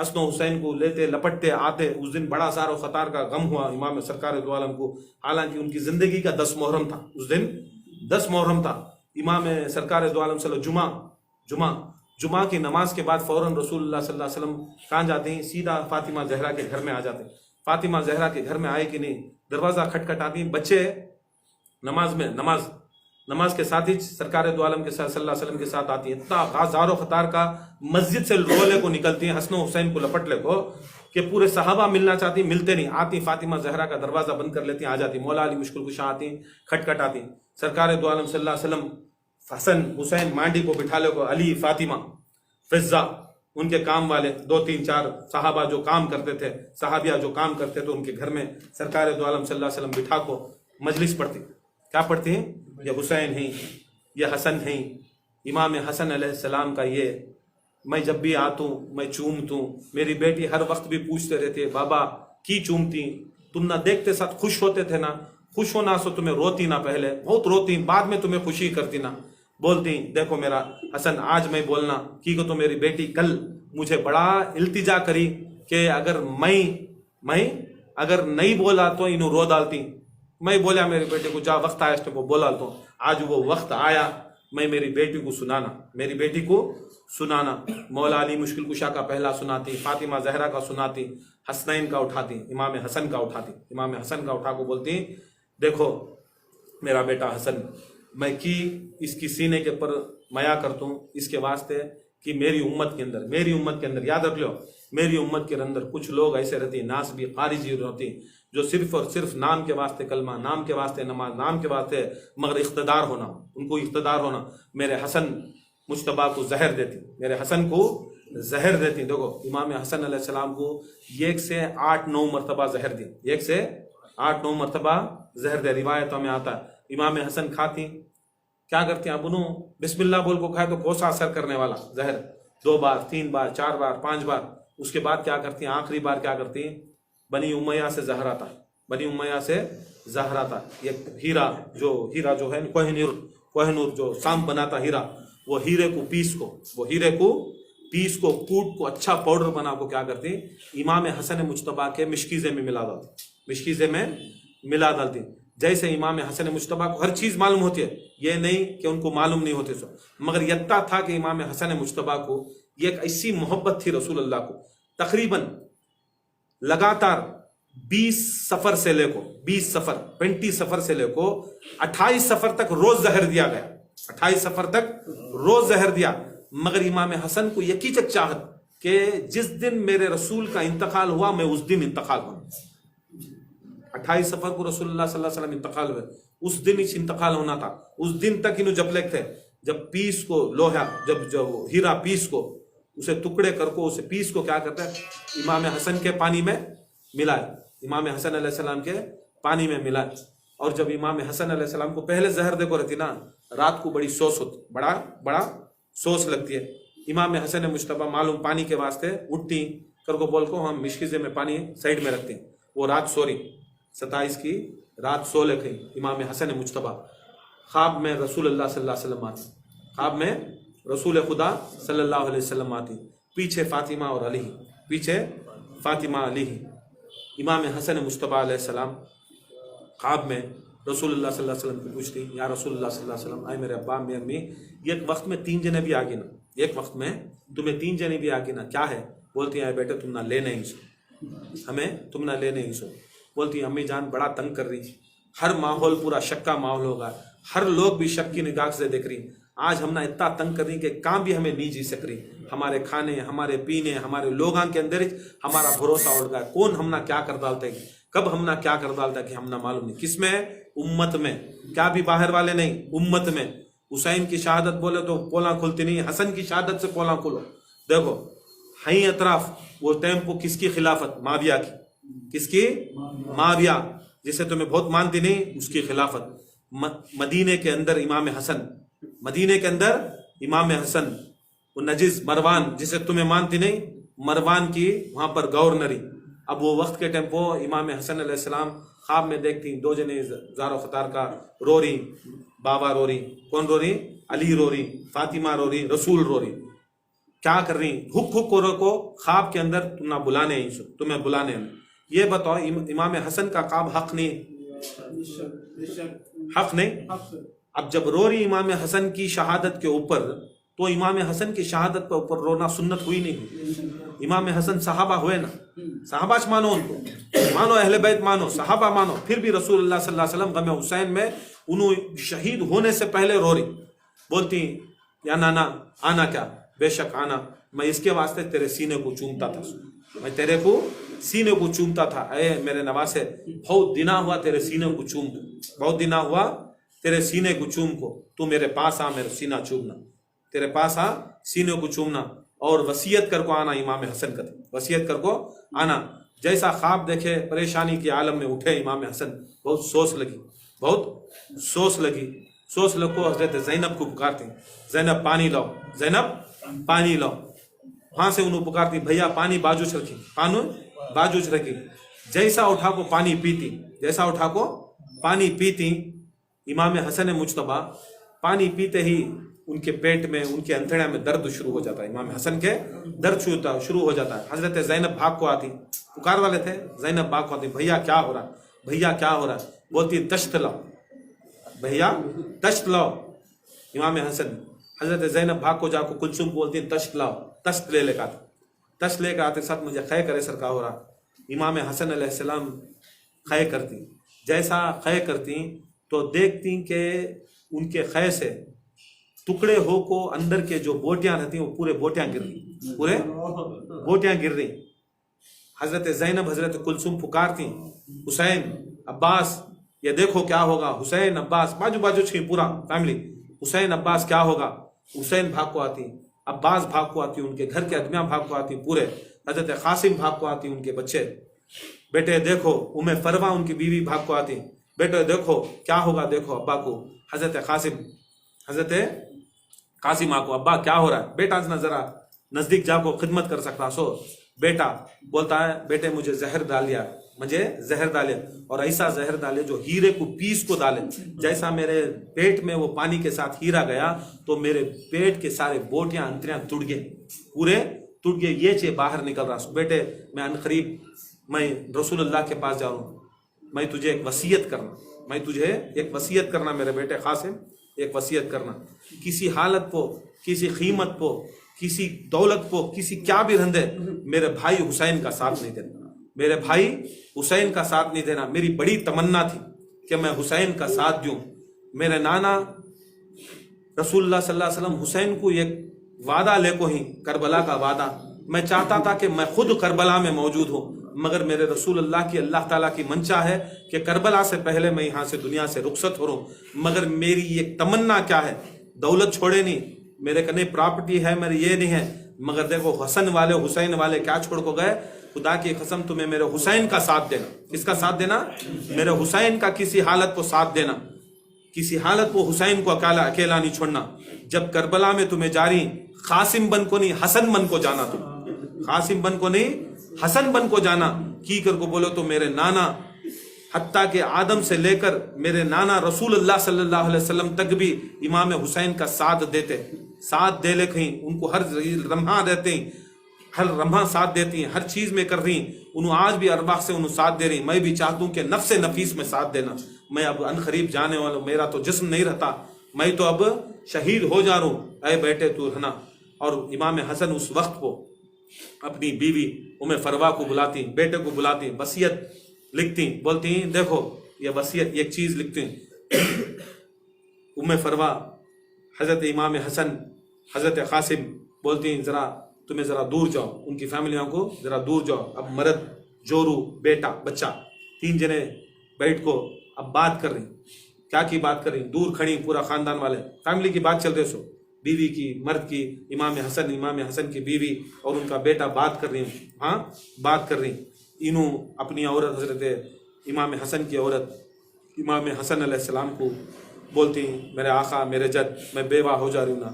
حسن و حسین کو لیتے لپٹتے آتے. اس دن بڑا زار و خطار کا غم ہوا امام سرکار دو عالم کو، حالانکہ ان کی زندگی کا 10 محرم تھا. اس دن 10 محرم تھا. امام سرکار دو عالم صلی اللہ علیہ وسلم جمعہ کی نماز کے بعد فوراً رسول اللہ صلی اللہ علیہ وسلم کہاں جاتے ہیں؟ سیدھا فاطمہ زہرا کے گھر میں آ جاتے ہیں. فاطمہ زہرا کے گھر میں آئے کہ نہیں، دروازہ کھٹکھٹاتی ہیں. بچے نماز کے ساتھ ہی سرکار دو عالم کے ساتھ صلی اللہ علیہ وسلم کے ساتھ آتی ہیں. اتنا غازار و خطار کا مسجد سے رولے کو نکلتی ہیں حسن و حسین کو لپٹ لے کو کہ پورے صحابہ ملنا چاہتی، ملتے نہیں. آتی فاطمہ زہرا کا دروازہ بند کر لیتی، آ جاتی. مولا علی مشکل کشا آتی، کھٹکھٹ آتی. سرکار دو عالم صلی اللہ علیہ وسلم حسن حسین مانڈی کو بٹھا لے کو، علی فاطمہ فضہ ان کے کام والے 2 3 4 صحابہ جو کام کرتے تھے، صحابیہ جو کام کرتے تھے، ان کے گھر میں سرکار دو عالم صلی اللہ علیہ وسلم بٹھا کو مجلس پڑھتی. کیا پڑھتی ہیں؟ یہ حسین ہیں، یہ حسن ہیں. امام حسن علیہ السلام کا یہ میں جب بھی آتا ہوں میں چومتوں. میری بیٹی ہر وقت بھی پوچھتے رہتے بابا کی چومتی؟ تم نہ دیکھتے ساتھ خوش ہوتے تھے نا؟ خوش ہونا سو تمہیں روتی نہ، پہلے بہت روتی، بعد میں تمہیں خوشی کرتی نا. بولتی دیکھو میرا حسن آج میں بولنا کی تو میری بیٹی کل مجھے بڑا التجا کری کہ اگر میں اگر نہیں بولا تو انہوں رو ڈالتی. میں بولا میری بیٹی کو جا وقت آیا اس کو بولا تو آج وہ وقت آیا میں میری بیٹی کو سنانا. مولا علی مشکل کشا کا پہلا سناتی، فاطمہ زہرا کا سناتی، حسنین کا اٹھاتی، امام حسن کا اٹھاتی. امام حسن کا اٹھا کو بولتی دیکھو میرا بیٹا حسن، میں اس کی سینے کے پر میا کرتا ہوں اس کے واسطے کہ میری امت کے اندر یاد رکھ لو، میری امت کے اندر کچھ لوگ ایسے رہتے ہیں، ناس بھی خارجی ہوتی، جو صرف اور صرف نام کے واسطے کلمہ، نام کے واسطے نماز، نام کے واسطے مگر اقتدار ہونا، میرے حسن مجتبیٰ کو زہر دیتی. دیکھو امام حسن علیہ السلام کو 1 سے 8-9 مرتبہ زہر دی، 1 سے 8-9 مرتبہ زہر دے. روایتوں میں آتا ہے امام حسن کھاتی، کیا کرتی ہیں ابنو بسم اللہ بول کو کھائے تو کوسا اثر کرنے والا زہر 2 بار 3 بار 4 بار 5 بار. اس کے بعد کیا کرتی ہیں؟ آخری بار کیا کرتی ہیں؟ بنی امیہ سے زہر آتا. یہ ہیرا جو ہے کوہ نور جو سام بناتا ہیرا، وہ ہیرے کو پیس کو کوٹ کو اچھا پاؤڈر بنا کو کیا کرتی؟ امام حسن مجتبیٰ کے مشکیزے میں ملا ڈالتی. جیسے امام حسن مجتبیٰ کو ہر چیز معلوم ہوتی ہے، یہ نہیں کہ ان کو معلوم نہیں ہوتی مگر یتّا تھا کہ امام حسن مجتبیٰ کو یہ ایک ایسی محبت تھی رسول اللہ کو. تقریباً لگاتار 20 سفر سے لے کو 20 سفر 28 سفر تک روز زہر دیا گیا. 28 سفر تک روز زہر دیا. مگر امام حسن کو یقین چاہت کہ جس دن میرے رسول کا انتقال ہوا میں اس دن انتقال ہوں. 28 سفر کو رسول اللہ صلی اللہ علیہ وسلم انتقال ہوئے، اس دن ہی انتقال ہونا تھا. اس دن تک انہوں جب لکھ تھے، جب پیس کو لوہا، جب ہیرا پیس کو اسے ٹکڑے کر کو اسے پیس کو کیا کرتا ہے؟ امام حسن کے پانی میں ملائے، امام حسن علیہ السلام کے پانی میں ملائے. اور جب امام حسن علیہ السلام کو پہلے زہر دے کو رہتی نا، رات کو بڑی سوس ہوتی، بڑا سوس لگتی ہے. امام حسن مجتبیٰ معلوم پانی کے واسطے اٹھتی کر کو بول کو ہم مشکیزے میں پانی سائڈ میں رکھتے ہیں. وہ رات سوری 27 کی رات سو لے گئی. امام حسن مجتبیٰ خواب میں رسول اللہ صلی اللہ علیہ وسلم آتی، خواب میں رسول خدا صلی اللہ علیہ وسلم آتی، پیچھے فاطمہ اور علی، امام حسن مجتبیٰ علیہ السلام خواب میں رسول اللہ صلی اللہ علیہ وسلم کو پوچھتی یا رسول اللہ صلی اللہ علیہ وسلم، آئے میرے ابا میری امی، ایک وقت میں 3 جنے بھی آگے نا، ایک وقت میں تمہیں 3 جنے بھی آگے نا، کیا ہے؟ بولتی ہیں بیٹے تم نہ لے نہیں سو، ہمیں تم نہ لے نہیں سو. بولتی ہیں امی جان بڑا تنگ کر رہی، ہر ماحول پورا شک کا ماحول ہوگا، ہر لوگ بھی شک کی نگاہ سے دیکھ رہی. آج ہم نہ اتنا تنگ کر رہی کہ کام بھی ہمیں نہیں جی سک رہی. ہمارے کھانے، ہمارے پینے، ہمارے لوگاں کے اندر ہمارا بھروسہ اڑ گیا. کون ہم نہ کیا کر ڈالتا ہے، کب ہم نہ کیا کر ڈالتا ہے کہ ہم نہ معلوم نہیں. کس میں؟ امت میں. کیا بھی باہر والے نہیں، امت میں. حسین کی شہادت بولے تو پولاں کھلتی نہیں، حسن کی شہادت سے پولاں کھلو. دیکھو ہیں اطراف وہ ٹیمپو کس کی خلافت؟ معاویہ کی. کس کی؟ معاویہ، جسے تمہیں بہت مانتی نہیں، اس کی خلافت. مدینے کے اندر امام حسن، وہ نجز مروان جسے تمہیں مانتی نہیں، مروان کی وہاں پر گورنری. اب وہ وقت کے ٹیمپو امام حسن علیہ السلام خواب میں دیکھتی 2 جنے زار و خطار کا رو رہی. بابا رو رہی، کون رو رہی؟ علی رو رہی، فاطمہ رو رہی، رسول رو رہی. کیا کر رہی حک حک کو خواب کے اندر تم نہ بلانے ہی سو تمہیں بلانے میں. یہ بتاؤ امام حسن کا خواب حق نہیں؟ حق نہیں. اب جب رو رہی امام حسن کی شہادت کے اوپر تو امام حسن کی شہادت کے اوپر رونا سنت ہوئی نہیں ہوئی؟ امام حسن صحابہ ہوئے نا, صحابہ مانو ان کو, مانو اہل بیت مانو, صحابہ مانو, پھر بھی رسول اللہ صلی اللہ علیہ وسلم غم حسین میں انہوں شہید ہونے سے پہلے رو رہی, بولتی یا نانا آنا, کیا بے شک آنا, میں اس کے واسطے تیرے سینے کو چومتا تھا, میں تیرے کو سینے کو چومتا تھا, اے میرے نواسے بہت دنا ہوا تیرے سینے کو چوم کو, بہت دنا ہوا تیرے سینے کو چوم کو, تو میرے پاس آ میرے سینہ چومنا, تیرے پاس آ سینے کو چومنا, اور وصیت کر کو آنا. امام حسن کا وصیت کر کو آنا. جیسا خواب دیکھے پریشانی کے عالم میں اٹھے امام حسن, بہت سوچ لگی, بہت سوچ لگی. سوچ لگو حضرت زینب کو پکارتی, زینب پانی لاؤ, زینب پانی لاؤ. وہاں سے انہوں پکارتی, بھیا پانی باجوچ رکھی, پانی باجوچ رکھی. جیسا اٹھا کو پانی پیتی, جیسا اٹھا کو پانی پیتی. امام حسن مجتبیٰ پانی پیتے ہی ان کے پیٹ میں, ان کے انتڑے میں درد شروع ہو جاتا ہے, امام حسن کے درد شروع ہو جاتا ہے. حضرت زینب بھاگ کو آتی, پکار والے تھے, زینب بھاگ کو آتی, بھیا کیا ہو رہا, بھیا کیا ہو رہا, بولتی تشت لاؤ, بھیا تشت لاؤ. امام حسن حضرت زینب بھاگ کو جا کو کلثوم بولتی تشت لاؤ, تشت لے کے آتے, تشت لے کے آتے ساتھ مجھے خے کرے سر کا ہو رہا. امام حسن علیہ السلام خے کرتی, جیسا خے کرتی تو دیکھتی کہ ان کے خے سے ٹکڑے ہو کو اندر کے جو بوٹیاں رہتی ہیں وہ پورے بوٹیاں گر رہی, پورے بوٹیاں گر رہی. حضرت زینب حضرت کلثوم پکارتی, حسین عباس یہ دیکھو کیا ہوگا, حسین عباس باجو باجو چھیں پورا فیملی, حسین عباس کیا ہوگا. حسین بھاگ کو آتی, عباس بھاگ کو آتی, ان کے گھر کے آدمیاں بھاگ کو آتی پورے, حضرت قاسم بھاگ کو آتی, ان کے بچے, بیٹے دیکھو. فروا ان کی بیوی بھاگ کو آتی, بیٹے دیکھو کیا ہوگا, دیکھو ابا کو. حضرت قاسم آ کو, ابا کیا ہو رہا ہے, بیٹا ذرا نزدیک جا کو خدمت کر سکتا سو. بیٹا بولتا ہے, بیٹے مجھے زہر ڈالیا, مجھے زہر ڈالے, اور ایسا زہر ڈالے جو ہیرے کو پیس کو ڈالے. جیسا میرے پیٹ میں وہ پانی کے ساتھ ہیرا گیا تو میرے پیٹ کے سارے بوٹیاں انتریاں ٹوٹ گئے, پورے ٹوٹ گئے, یہ چیز باہر نکل رہا. بیٹے میں عنقریب میں رسول اللہ کے پاس جا رہا ہوں, میں تجھے ایک وصیت کرنا, میں تجھے ایک وصیت کرنا میرے بیٹے قاسم, ایک وصیت کرنا. کسی حالت کو, کسی قیمت کو, کسی دولت کو, کسی کیا بھی رہندے, میرے بھائی حسین کا ساتھ نہیں دینا, میرے بھائی حسین کا ساتھ نہیں دینا. میری بڑی تمنا تھی کہ میں حسین کا ساتھ دوں. میرے نانا رسول اللہ صلی اللہ علیہ وسلم حسین کو ایک وعدہ لے کو ہی, کربلا کا وعدہ, میں چاہتا تھا کہ میں خود کربلا میں موجود ہوں, مگر میرے رسول اللہ کی, اللہ تعالیٰ کی منشا ہے کہ کربلا سے پہلے میں یہاں سے دنیا سے رخصت ہو رہا ہوں. مگر میری ایک تمنا کیا ہے, دولت چھوڑے نہیں, میرے کنے پراپرٹی ہے, میرے یہ نہیں ہے, مگر دیکھو حسن والے حسین والے کیا چھوڑ کو گئے. خدا کی قسم تمہیں میرے حسین کا ساتھ دینا. کس کا ساتھ دینا؟ میرے حسین کا کسی حالت کو ساتھ دینا, کسی حالت کو حسین کو اکیلا نہیں چھوڑنا. جب کربلا میں تمہیں جاری قاسم بن کو نہیں حسن بن کو جانا, تم قاسم بن کو نہیں حسن بن کو جانا. کی کر کو بولو تو میرے نانا حتیٰ کہ آدم سے لے کر میرے نانا رسول اللہ صلی اللہ علیہ وسلم تک بھی امام حسین کا ساتھ دیتے, ساتھ دے لے کہیں, ان کو ہر لمحہ دیتے ہیں, ہر لمحہ ساتھ دیتی ہیں, ہر چیز میں کر رہی ہیں. انہوں آج بھی ارواح سے انہوں ساتھ دے رہی ہیں. میں بھی چاہتا ہوں کہ نفس نفیس میں ساتھ دینا. میں اب عنقریب جانے والا, میرا تو جسم نہیں رہتا, میں تو اب شہید ہو جا رہا ہوں. اے بیٹے تو رہنا. اور امام حسن اس وقت کو اپنی بیوی فروا کو بلاتی, بیٹے کو بلاتی, وصیت لکھتی, بولتی ہیں دیکھو یہ وصیت, ایک چیز لکھتی ہیں. فروا حضرت امام حسن حضرت قاسم بولتی ہیں تمہیں ذرا دور جاؤ, ان کی فیملیوں کو ذرا دور جاؤ. اب مرد, جورو, بیٹا, بچہ, 3 جنے بیٹھ کو اب بات کر رہی. کیا کی بات کر رہی؟ دور کھڑی, پورا خاندان والے فیملی کی بات چل رہی. سو بیوی کی, مرد کی, امام حسن کی بیوی اور ان کا بیٹا بات کر رہی ہیں. ہاں بات کر رہی. انہوں اپنی عورت حضرت امام حسن کی عورت امام حسن علیہ السلام کو بولتی ہیں, میرے آقا, میرے جد, میں بیوہ ہو جا رہی ہوں نا,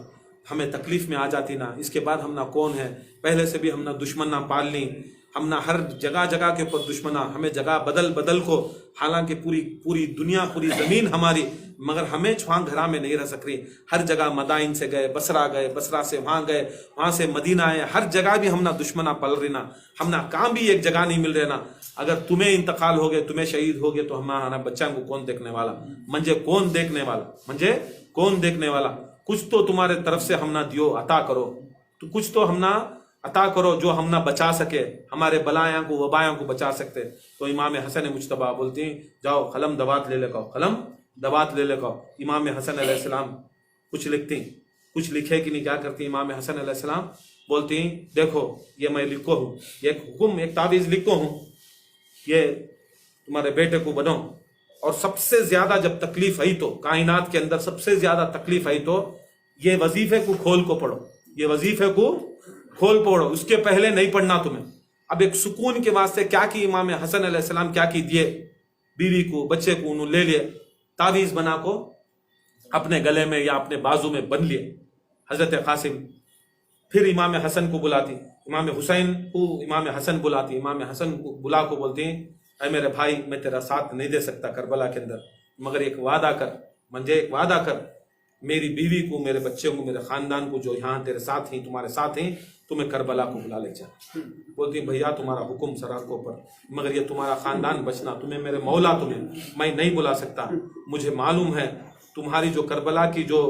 ہمیں تکلیف میں آ جاتی نا, اس کے بعد ہم نہ کون ہے, پہلے سے بھی ہم نہ دشمن نہ پال لیں, ہم نہ ہر جگہ جگہ کے اوپر دشمنا، ہمیں جگہ بدل بدل کو، حالانکہ پوری دنیا پوری زمین ہماری، مگر ہمیں چھوان گھرا میں نہیں رہ سک رہی. ہر جگہ مدائن سے گئے، بصرہ گئے، بصرہ سے وہاں گئے، وہاں سے مدینہ آئے، ہر جگہ بھی ہم نہ دشمنا پل رہی نا، ہم نہ کام بھی ایک جگہ نہیں مل رہے نا. اگر تمہیں انتقال ہو گئے، تمہیں شہید ہو گئے، تو ہمارا بچوں کو کون دیکھنے والا؟ منجے کون دیکھنے والا؟ کچھ تو تمہارے طرف سے ہم نہ دیو، عطا کرو، تو کچھ تو ہم نہ عطا کرو جو ہم نہ بچا سکے، ہمارے بلایاں کو وبایاں کو بچا سکتے. تو امام حسن مجتبیٰ بولتی ہیں جاؤ قلم دوات لے لے کو. امام حسن علیہ السلام کچھ لکھتی، کچھ لکھے کہ نہیں، کیا کرتی امام حسن علیہ السلام بولتی ہیں دیکھو یہ میں لکھو ہوں، یہ ایک حکم، ایک تعویذ لکھو ہوں، یہ تمہارے بیٹے کو بنو. اور سب سے زیادہ جب تکلیف آئی تو کائنات کے اندر سب سے زیادہ تکلیف آئی تو یہ وظیفے کو کھول کو پڑھو، یہ وظیفے کو کھول پڑھو، اس کے پہلے نہیں پڑھنا تمہیں. اب ایک سکون کے واسطے کیا کی امام حسن علیہ السلام، کیا کی دیے بیوی کو بچے کو انہوں لے لیے، تعویذ بنا کو اپنے گلے میں یا اپنے بازو میں بن لیے. حضرت قاسم پھر امام حسن کو بلاتی، امام حسین کو امام حسن بلاتی، امام حسن کو بلا کو بولتی ہیں اے میرے بھائی میں تیرا ساتھ نہیں دے سکتا کربلا کے اندر، مگر ایک وعدہ کر، ایک وعدہ کر، میری بیوی کو، میرے بچے کو، میرے خاندان کو جو یہاں تیرے ساتھ ہیں، تمہارے ساتھ ہیں، تمہیں کربلا کو بلا لے جا. بولتی بھیا تمہارا حکم سر آنکھوں پر، مگر یہ تمہارا خاندان بچنا، تمہیں میرے مولا تمہیں میں نہیں بلا سکتا. مجھے معلوم ہے تمہاری جو کربلا کی جو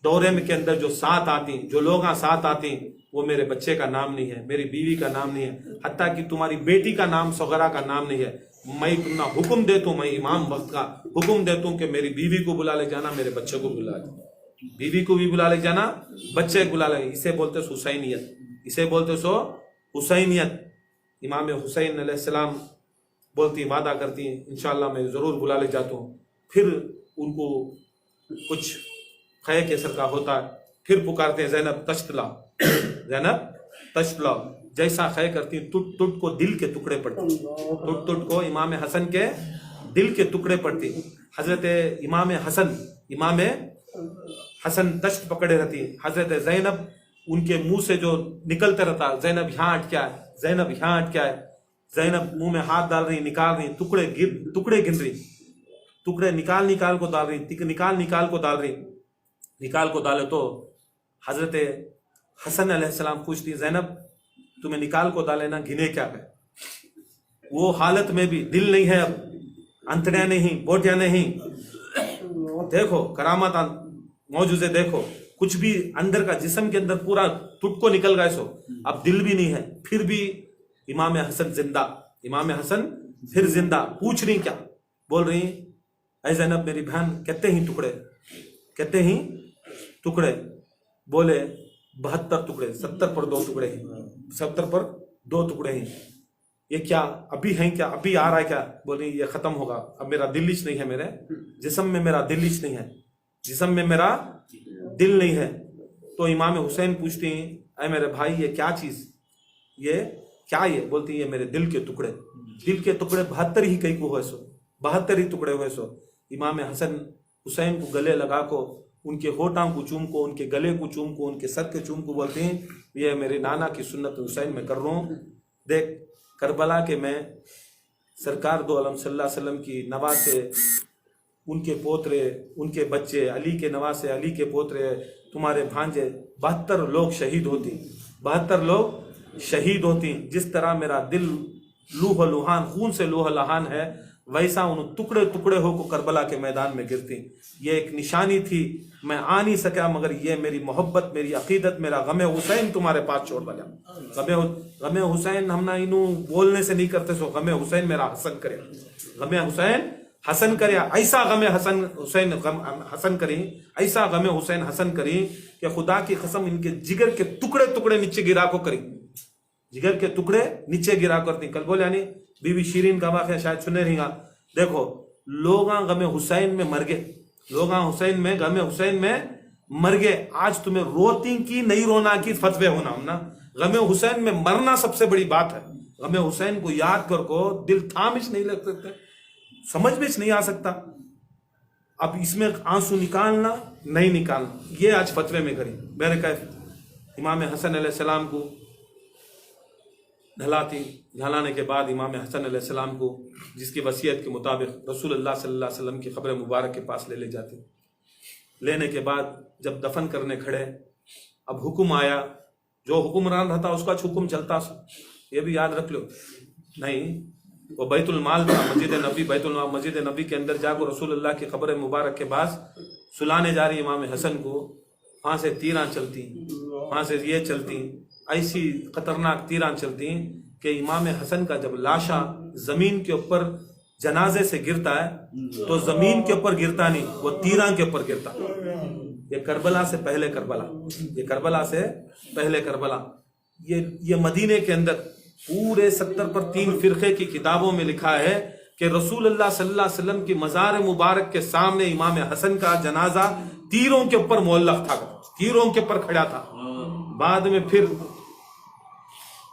دورے میں کے اندر جو ساتھ آتی، جو لوگ ساتھ آتی، وہ میرے بچے کا نام نہیں ہے، میری بیوی کا نام نہیں ہے، حتیٰ کہ تمہاری بیٹی کا نام صغرا کا نام نہیں ہے. میں تمہیں حکم دیتا ہوں، میں امام وقت کا حکم دیتا ہوں کہ میری بیوی کو بلا لے جانا، میرے بچے کو بلا لے جانا، بیوی کو بھی بلا لے جانا، بچے کو بلا لے. اسے بولتے سو حسینیت، اسے بولتے سو حسینیت. امام حسین علیہ السلام بولتی، وعدہ کرتی ہیں انشاءاللہ میں ضرور بلا لے جاتا ہوں. پھر ان کو کچھ خے کیسر کا ہوتا ہے، پھر پکارتے ہیں زینب تشت لاؤ، زینب تشت لاؤ. جیسا خے کرتی ہیں ٹوٹ ٹوٹ کو دل کے ٹکڑے پڑتے، ٹوٹ ٹوٹ کو امام حسن کے دل کے ٹکڑے پڑتے. حضرت امام حسن تشت پکڑے رہتی، حضرت زینب ان کے منہ سے جو نکلتے رہتا، زینب یہاں اٹکیا ہے، زینب یہاں اٹکیا ہے. زینب منہ میں ہاتھ ڈال رہی، نکال رہی، ٹکڑے گن رہی، ٹکڑے نکال کو ڈال رہی، نکال کو ڈال رہی. نکال کو ڈالے تو حضرت حسن علیہ السلام پوچھتی زینب تمہیں نکال کو ڈالے نا، گھنے کیا ہے؟ وہ حالت میں بھی دل نہیں ہے، اب انتڑیاں نہیں، بوٹیاں نہیں. دیکھو کرامات موجوزے، دیکھو کچھ بھی اندر کا جسم کے اندر پورا ٹٹ کو نکل گئے سو، اب دل بھی نہیں ہے. پھر بھی امام حسن زندہ، امام حسن پھر زندہ. پوچھ رہی کیا؟ بول رہی اے زینب میری بہن کہتے ہی ٹکڑے. بولے 72 ٹکڑے، 70 پر 2 ٹکڑے ہیں، 70 پر 2 ٹکڑے ہیں. یہ کیا ابھی ہیں، کیا ابھی آ رہا ہے کیا؟ بولی یہ ختم ہوگا، اب میرا دل ہچ نہیں ہے، میرے جسم میں میرا دل ہچ نہیں ہے، جسم میں میرا دل نہیں ہے. تو امام حسین پوچھتے ہیں اے میرے بھائی یہ کیا چیز، یہ کیا؟ یہ بولتی یہ میرے دل کے ٹکڑے. دل کے ٹکڑے 72 ہی کئی کو ہوئے سو، 72 ہی ٹکڑے ہوئے سو. امام حسن حسین کو گلے لگا کو، ان کے ہوٹاں کو چوم کو، ان کے گلے کو چوم کو، ان کے سر کے چوم کو بولتے ہیں یہ میرے نانا کی سنت حسین میں کر رہا ہوں. دیکھ کربلا کے میں سرکار دو عالم صلی اللہ علیہ وسلم کی نواسے، ان کے پوترے، ان کے بچے، علی کے نواسے، علی کے پوترے، تمہارے بھانجے، 72 لوگ شہید ہوتی، 72 لوگ شہید ہوتی. جس طرح میرا دل لوح لوہان، خون سے لوح لہان ہے، ویسا ان ٹکڑے ٹکڑے ہو کو کربلا کے میدان میں گرتی. یہ ایک نشانی تھی، میں آ نہیں سکا، مگر یہ میری محبت، میری عقیدت، میرا غم حسین تمہارے پاس چھوڑ دیا. غم حسین ہم نہ انہوں بولنے سے نہیں کرتے سو، غم حسین میرا حسن کرے، غم حسین حسن کرے، ایسا غم حسن حسین حسن کریں، ایسا غم حسین حسن کریں کہ خدا کی قسم ان کے جگر کے ٹکڑے ٹکڑے نیچے گرا کو کریں، جگر کے ٹکڑے نیچے گرا کرتی. کل بولے یعنی بی بی شیرین کا واقعہ شاید سنے رہی گا. دیکھو لوگاں غم حسین میں مر گئے، لوگاں حسین میں غم حسین میں مر گئے. آج تمہیں روتی کی نہیں رونا کی فتوے ہونا ہم نا، غم حسین میں مرنا سب سے بڑی بات ہے. غم حسین کو یاد کر کو دل تھامچ نہیں لگ سکتے، سمجھ میں نہیں آ سکتا. اب اس میں آنسو نکالنا نہیں نکالنا، یہ آج فتوے میں کری. میرے کہ امام حسن علیہ السلام کو ڈھلانے کے بعد امام حسن علیہ السلام کو جس کی وصیت کے مطابق رسول اللہ صلی اللہ علیہ وسلم کی قبر مبارک کے پاس لے جاتے. لینے کے بعد جب دفن کرنے کھڑے اب حکم آیا, جو حکمران رہتا اس کا حکم چلتا, یہ بھی یاد رکھ لو. نہیں, وہ بیت المال تھا, مسجد نبی, مسجد نبی کے اندر جا کر رسول اللہ کی قبر مبارک کے پاس سلانے جا رہی امام حسن کو, وہاں سے تیراں چلتی, وہاں سے یہ چلتی, ایسی خطرناک تیراں چلتی کہ امام حسن کا جب لاشا زمین کے اوپر جنازے سے گرتا ہے تو زمین کے اوپر گرتا نہیں, وہ تیراں کے اوپر گرتا. یہ کربلا سے پہلے کربلا, یہ کربلا سے پہلے کربلا. یہ مدینے کے اندر پورے 70 پر 3 فرقے کی کتابوں میں لکھا ہے کہ رسول اللہ صلی اللہ علیہ وسلم کی مزار مبارک کے سامنے امام حسن کا جنازہ تیروں کے اوپر معلق تھا, تیروں کے اوپر کھڑا تھا. بعد میں پھر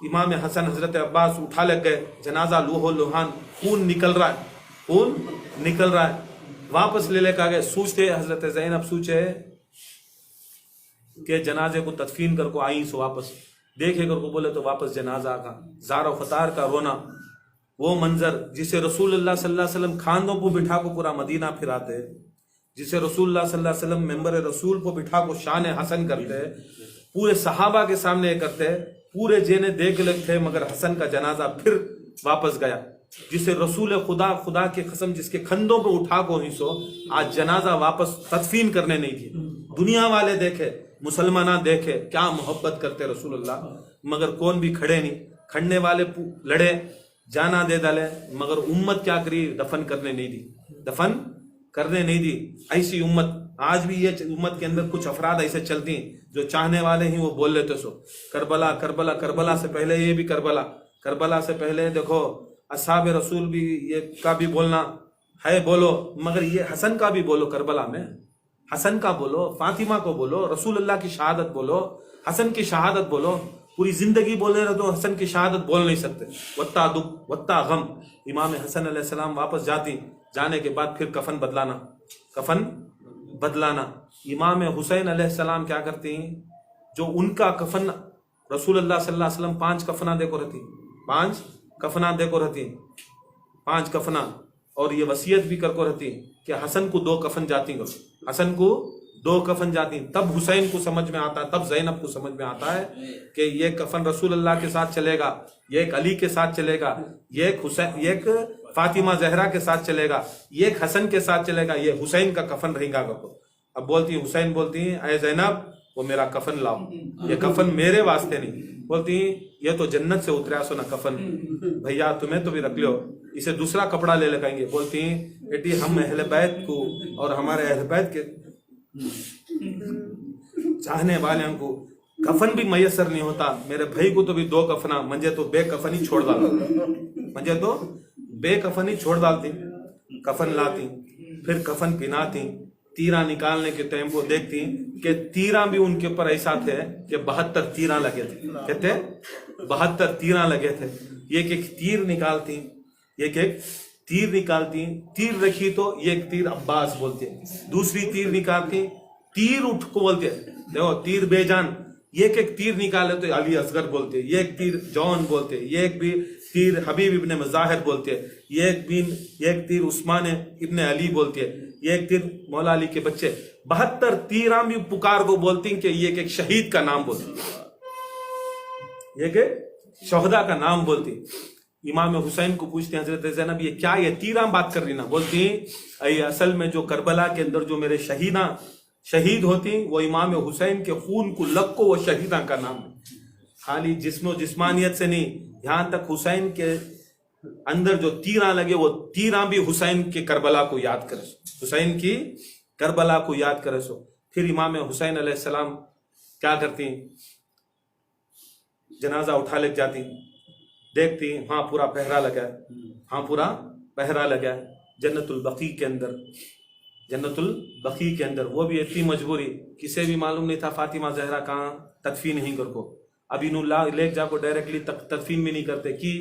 امام حسن حضرت عباس اٹھا لے گئے, جنازہ لوح و لوحان, خون نکل رہا ہے, خون نکل رہا ہے, واپس لے کے آ گئے. سوچتے حضرت زینب سوچے کہ جنازے کو تدفین کر کو آئیں سو واپس دیکھے کر کو بولے تو واپس جنازہ کا زار و فتار کا رونا, وہ منظر جسے رسول اللہ صلی اللہ علیہ وسلم کھاندوں کو بٹھا کو پورا مدینہ پھراتے, جسے رسول اللہ صلی اللہ علیہ وسلم ممبر رسول کو بٹھا کو شان حسن کرتے, پورے صحابہ کے سامنے کرتے, پورے جینے دیکھ لگتے, مگر حسن کا جنازہ پھر واپس گیا. جسے رسول خدا کی قسم جس کے کھندوں پہ اٹھا کو ہی سو آج جنازہ واپس تدفین کرنے نہیں تھی. دنیا والے دیکھے, مسلمانہ دیکھے کیا محبت کرتے رسول اللہ, مگر کون بھی کھڑے نہیں. کھڑنے والے لڑے, جانا دے ڈالے, مگر امت کیا کری, دفن کرنے نہیں دی, دفن کرنے نہیں دی. ایسی امت آج بھی یہ امت کے اندر کچھ افراد ایسے چلتی ہیں جو چاہنے والے ہیں وہ بول لیتے سو کربلا کربلا. کربلا سے پہلے یہ بھی کربلا, کربلا سے پہلے دیکھو اصحاب رسول بھی یہ کا بھی بولنا ہے بولو, مگر یہ حسن کا بھی بولو, کربلا میں حسن کا بولو, فاطمہ کو بولو, رسول اللہ کی شہادت بولو, حسن کی شہادت بولو. پوری زندگی بولے رہے تو حسن کی شہادت بول نہیں سکتے. وطا دکھ وطا غم. امام حسن علیہ السلام واپس جانے کے بعد پھر کفن بدلانا, کفن بدلانا. امام حسین علیہ السلام کیا کرتے ہیں, جو ان کا کفن رسول اللہ صلی اللہ علیہ وسلم 5 کفنہ دے کو رہتی, 5 کفنہ دے کو رہتی, 5 کفنہ, اور یہ وصیت بھی کر کو رہتی کہ حسن کو 2 کفن جاتی, حسن کو 2 کفن جاتی. تب حسین کو سمجھ میں آتا ہے, تب زینب کو سمجھ میں آتا ہے کہ یہ کفن رسول اللہ کے ساتھ چلے گا, یہ ایک علی کے ساتھ چلے گا, یہ ایک فاطمہ زہرا کے ساتھ چلے گا, یہ ایک حسن کے ساتھ چلے گا, یہ حسین کا کفن رہے گا. اب بولتی ہیں حسین, بولتی ہیں اے زینب وہ میرا کفن لاؤ, یہ کفن میرے واسطے نہیں. بولتی ہیں یہ تو جنت سے اتریا سو نا کفن, بھیا تمہیں تو بھی رکھ لو, اسے دوسرا کپڑا لے لگائیں گے. بولتی ہیں بیٹی ہم اہل بیت کو اور ہمارے اہل بیت کے چاہنے والوں کو کفن بھی میسر نہیں ہوتا, میرے بھائی کو تو بھی 2 کفنا, مجھے تو بے کفن ہی چھوڑ ڈالتا, مجھے تو بے کفن ہی چھوڑ ڈالتی. کفن لاتی, پھر کفن پہناتی, تیرا نکالنے کے ٹائم کو دیکھتی کہ تیرا بھی ان کے اوپر ایسا تھے کہ 72 تیرا لگے تھے, کہتے 72 تیرا لگے تھے. ایک ایک تیر نکالتی, ایک ایک تیر نکالتی, تیر رکھی تو ایک تیر عباس بولتے, دوسری تیر نکالتی, تیر اٹھ کو بولتے, دیکھو تیر بے جان, ایک ایک تیر نکالے تو علی اصغر بولتے, یہ ایک تیر جون بولتے, یہ ایک بھی تیر حبیب ابن مظاہر بولتے, یہ ایک تیر عثمان ابن علی بولتے, یہ ایک تیر مولا علی کے بچے. 72 تیراں بھی پکار کو بولتی کہ یہ ایک شہید کا نام بولتی, یہ کہ شہدا کا نام بولتی. امام حسین کو پوچھتے ہیں حضرت زینب یہ کیا یہ تیراں بات کر رہی نا, بولتی ہیں اصل میں جو کربلا کے اندر جو میرے شہید ہوتی وہ امام حسین کے خون کو لگ کو وہ شہیداں کا نام ہے, خالی جسم و جسمانیت سے نہیں, یہاں تک حسین کے اندر جو تیراں لگے وہ تیراں بھی حسین کے کربلا کو یاد کرے, حسین کی کربلا کو یاد کرے سو. پھر امام حسین علیہ السلام کیا کرتی, جنازہ اٹھا لے جاتی, دیکھتی ہاں پورا پہرا لگا ہے, ہاں پورا پہرا لگا ہے جنت البقیع کے اندر, جنت البقیع کے اندر. وہ بھی اتنی مجبوری, کسے بھی معلوم نہیں تھا فاطمہ زہرا کہاں تدفین نہیں کر کو, ابھی نو اللہ لے جا کو ڈائریکٹلی تدفین بھی نہیں کرتے کہ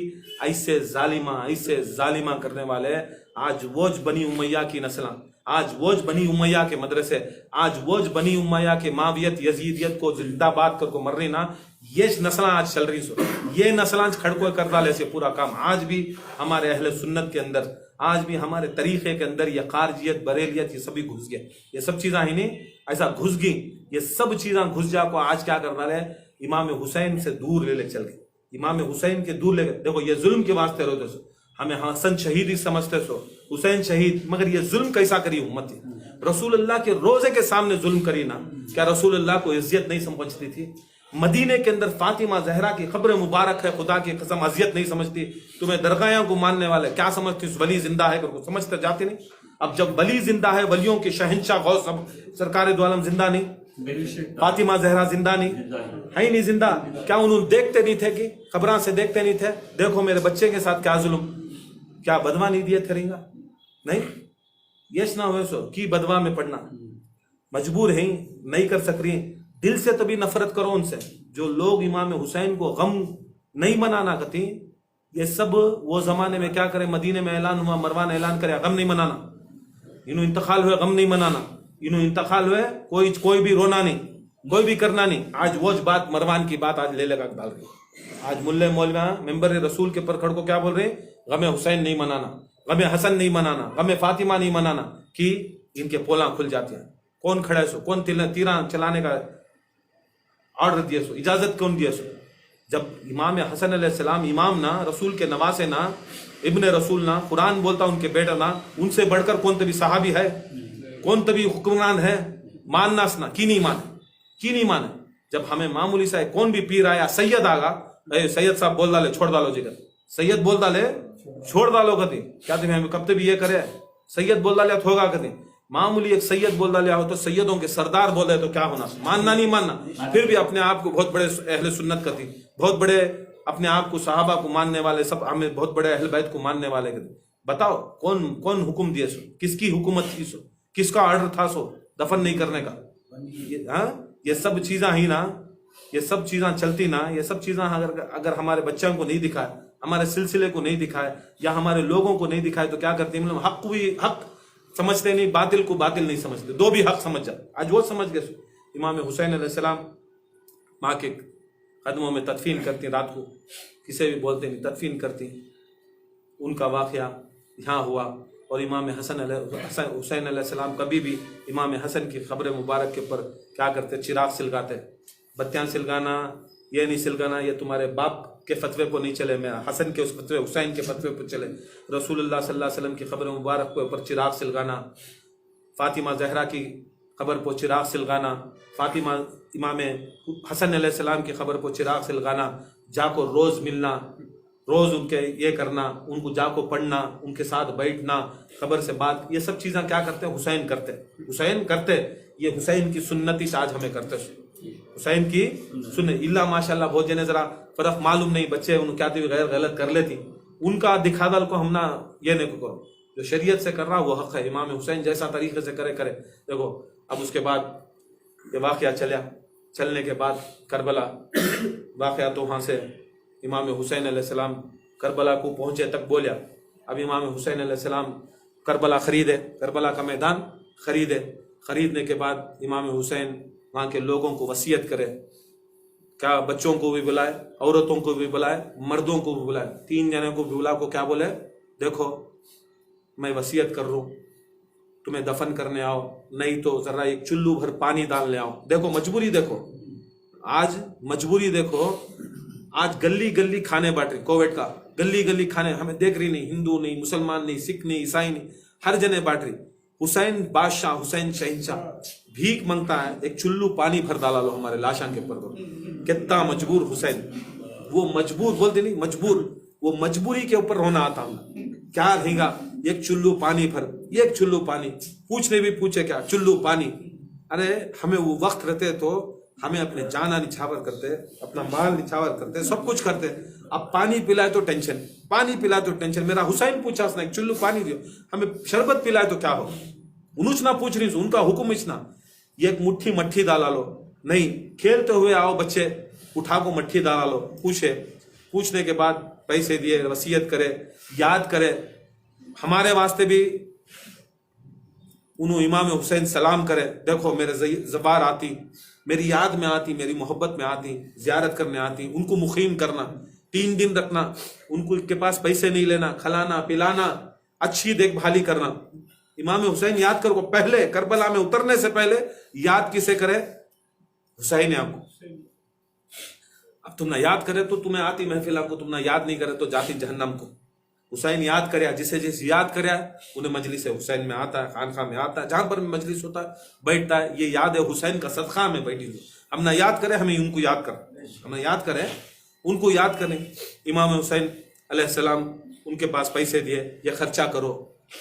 ایسے ظالمہ کرنے والے آج ووج بنی امیہ کی نسلاں, آج ووج بنی امیہ کے مدرسے, آج ووج بنی امیہ کے معاویت یزیدیت کو زندہ باد کر کو مر رہی نا, یہ نسلاں آج چل رہی سو، یہ نسلاں کھڑکو کر ڈالے سے پورا کام. آج بھی ہمارے اہل سنت کے اندر، آج بھی ہمارے طریقے کے اندر یہ خارجیت، بریلیت، یہ سبھی گھس گئے. یہ سب چیزاں ہی نہیں ایسا گھس گئی، یہ سب چیزاں گھس جا کو آج کیا کر ڈالے، امام حسین سے دور لے لے چل گئے. امام حسین کے دور لے گئے. دیکھو یہ ظلم کے واسطے روتے سو، ہمیں حسن شہید ہی سمجھتے سو، حسین شہید، مگر یہ ظلم کیسا کری امت ہے. رسول اللہ کے روزے کے سامنے ظلم کری نا. کیا رسول اللہ کو عزت نہیں سمجھتی تھی؟ مدینے کے اندر فاطمہ زہرا کی قبر مبارک ہے، خدا کی قسم عزت نہیں سمجھتی. تمہیں درگاہوں کو ماننے والے کیا سمجھتی؟ ولی زندہ ہے کر سمجھتے جاتے نہیں. اب جب ولی زندہ ہے، ولیوں کے شہنشاہ غوث سرکار دو عالم زندہ نہیں، فاطمہ زہرا زندہ نہیں ہے ہی نہیں زندہ. کیا انہوں دیکھتے نہیں تھے کہ خبراں سے دیکھتے نہیں تھے؟ دیکھو میرے بچے کے ساتھ کیا ظلم، کیا بدوا نہیں دیے تھے رینگا نہیں. یش نہ ہوئے سو کی بدوا میں پڑنا مجبور ہیں، نہیں کر سک رہی. دل سے تبھی نفرت کرو ان سے جو لوگ امام حسین کو غم نہیں منانا کہتی. یہ سب وہ زمانے میں کیا کرے، مدینے میں اعلان ہوا، مروان اعلان کرے غم نہیں منانا، انہوں انتقال ہوئے غم نہیں منانا، انہوں انتقال ہوئے کوئی بھی رونا نہیں، کوئی بھی کرنا نہیں. آج وہ بات مروان کی بات آج لے لے کر ڈال رہی. آج ملے مولویاں ممبر رسول کے پر کھڑ کو کیا بول رہے ہیں، غم حسین نہیں منانا، غم حسن نہیں منانا، غم فاطمہ نہیں منانا. کہ ان کے پولاں کھل جاتی ہیں. کون کھڑے سو، کون تیراں چلانے کا آرڈر دیا سو، اجازت کون دیا سو؟ جب امام حسن علیہ السلام امام نا، رسول کے نواسے نا، ابن رسول نا، قرآن بولتا ان کے بیٹا نا، ان سے بڑھ کر کون تبھی صحابی ہے، کون تبھی حکمران ہے؟ ماننا سنا کی نہیں مانے. جب ہمیں معمولی سا کون بھی پیر آیا، سید آگا، سید صاحب بول ڈالے چھوڑ ڈالو جگر، سید بول ڈالے چھوڑ ڈالو کہتے کیا تمہیں کب تبھی یہ کرے، سید بول ڈالے تو ہوگا کہتے. معمولی ایک سید بول ڈالیا ہو تو سیدوں کے سردار بول رہے تو کیا ہونا، ماننا نہیں ماننا. پھر بھی اپنے آپ کو بہت بڑے اہل سنت کرتی، بہت بڑے اپنے آپ کو صحابہ کو ماننے والے، سب ہمیں بہت بڑے اہل بیت کو ماننے والے کرتے. بتاؤ کون حکم دیے سو، کس کی حکومت تھی سو، کس کا آرڈر تھا سو دفن نہیں کرنے کا. یہ سب چیزاں ہی نا، یہ سب چیزاں چلتی نا. یہ سب چیزاں اگر ہمارے بچوں کو نہیں دکھائے، ہمارے سلسلے کو نہیں دکھائے، یا ہمارے لوگوں کو نہیں دکھائے تو کیا کرتے ہیں؟ حق کو بھی حق سمجھتے نہیں، باطل کو باطل نہیں سمجھتے، دو بھی حق سمجھ جاتے. آج وہ سمجھ گئے. امام حسین علیہ السلام ماں کے قدموں میں تدفین کرتی، رات کو کسے بھی بولتے نہیں، تدفین کرتی. ان کا واقعہ یہاں ہوا. اور امام حسین علیہ السلام کبھی بھی امام حسن کی قبر مبارک کے اوپر کیا کرتے؟ چراغ سلگاتے. بتیاں سلگانا یہ نہیں سلگانا، یہ تمہارے باپ کے فتوے کو نہیں چلے، میں حسن کے اس فتوے، حسین کے فتوے پر چلے. رسول اللہ صلی اللہ علیہ وسلم کی قبر مبارک کے اوپر چراغ سلگانا، فاطمہ زہرا کی قبر پر چراغ سلگانا، فاطمہ امام حسن علیہ السلام کی قبر پر چراغ سلگانا، جا کو روز ملنا، روز ان کے یہ کرنا، ان کو جا کو پڑھنا، ان کے ساتھ بیٹھنا، خبر سے بات. یہ سب چیزیں کیا کرتے ہیں؟ حسین کرتے. یہ حسین کی سنتی سے آج ہمیں کرتے، حسین کی سنت. اللہ ماشاءاللہ بہت جنے ذرا فرق معلوم نہیں، بچے ان کیا غیر غلط کر لیتی، ان کا دکھا دل کو ہم نہ یہ نہیں کرو. جو شریعت سے کر رہا وہ حق ہے. امام حسین جیسا طریقے سے کرے. دیکھو اب اس کے بعد یہ واقعہ چلنے کے بعد کربلا واقعہ، تو وہاں سے امام حسین علیہ السلام کربلا کو پہنچے تک بولیا. اب امام حسین علیہ السلام کربلا خریدے، کربلا کا میدان خریدنے کے بعد امام حسین وہاں کے لوگوں کو وصیت کرے. کیا بچوں کو بھی بلائے، عورتوں کو بھی بلائے، مردوں کو بھی بلائے، 3 جنے کو بھی بلا کو کیا بولے؟ دیکھو میں وصیت کر رہا ہوں، تمہیں دفن کرنے آؤ، نہیں تو ذرا ایک چلو بھر پانی ڈالنے آؤ. دیکھو مجبوری، دیکھو آج مجبوری، دیکھو آج گلی گلی کھانے بانٹ رہی، کووڈ کا گلی کھانے ہمیں دیکھ رہی نہیں، ہندو نہیں، مسلمان نہیں، سکھ نہیں، عیسائی نہیں، ہر جنے بانٹ رہی. حسین بادشاہ، حسین شہنشاہ بھیک منگتا ہے، ایک چلو پانی بھر ڈالا لو ہمارے لاشاں کے اوپر. کتنا مجبور حسین، وہ مجبور بولتے نہیں، مجبور، وہ مجبوری کے اوپر رونا آتا ہوں. کیا رہے گا؟ ایک چلو پانی بھر، ایک چلو پانی، پوچھنے بھی پوچھے کیا چلو پانی. ارے ہمیں وہ وقت رہتے تو ہمیں اپنے جانا نچھاور کرتے، اپنا مال نچھاور کرتے، سب کچھ کرتے. اب پانی پلائے تو ٹینشن، پانی پلائے تو ٹینشن. میرا حسین پوچھا اس نے ایک چلو پانی دیو، ہمیں شربت پلائے تو کیا ہو، انوچ نہ پوچھ رہی، ان کا حکم اچنا یہ ایک مٹھی ڈالا لو. نہیں، کھیلتے ہوئے آؤ بچے، اٹھا کو مٹھی ڈالا لو. پوچھنے کے بعد پیسے دیے، وصیت کرے، یاد کرے. ہمارے واسطے بھی انہوں امام حسین سلام کرے. دیکھو میرے زبار آتی، میری یاد میں آتی, میری محبت میں آتی, زیارت کرنے آتی, ان کو مقیم کرنا, 3 دن رکھنا, ان کو کے پاس پیسے نہیں لینا, کھلانا پلانا, اچھی دیکھ بھالی کرنا. امام حسین یاد کرو, پہلے کربلا میں اترنے سے پہلے یاد کسے کرے؟ حسین آپ کو. اب تم نہ یاد کرے تو تمہیں آتی محفل, آپ کو تم نہ یاد نہیں کرے تو جاتی جہنم کو. حسین یاد کریا, جسے جس یاد کریا انہیں مجلس حسین میں آتا ہے, خانقاہ میں آتا ہے, جہاں پر مجلس ہوتا ہے بیٹھتا ہے. یہ یاد ہے حسین کا صدقہ میں بیٹھی ہوئی. ہم نہ یاد کریں, ہمیں ان کو یاد کریں, ہم نہ یاد کریں ان کو یاد کریں. امام حسین علیہ السلام ان کے پاس پیسے دیے, یہ خرچہ کرو.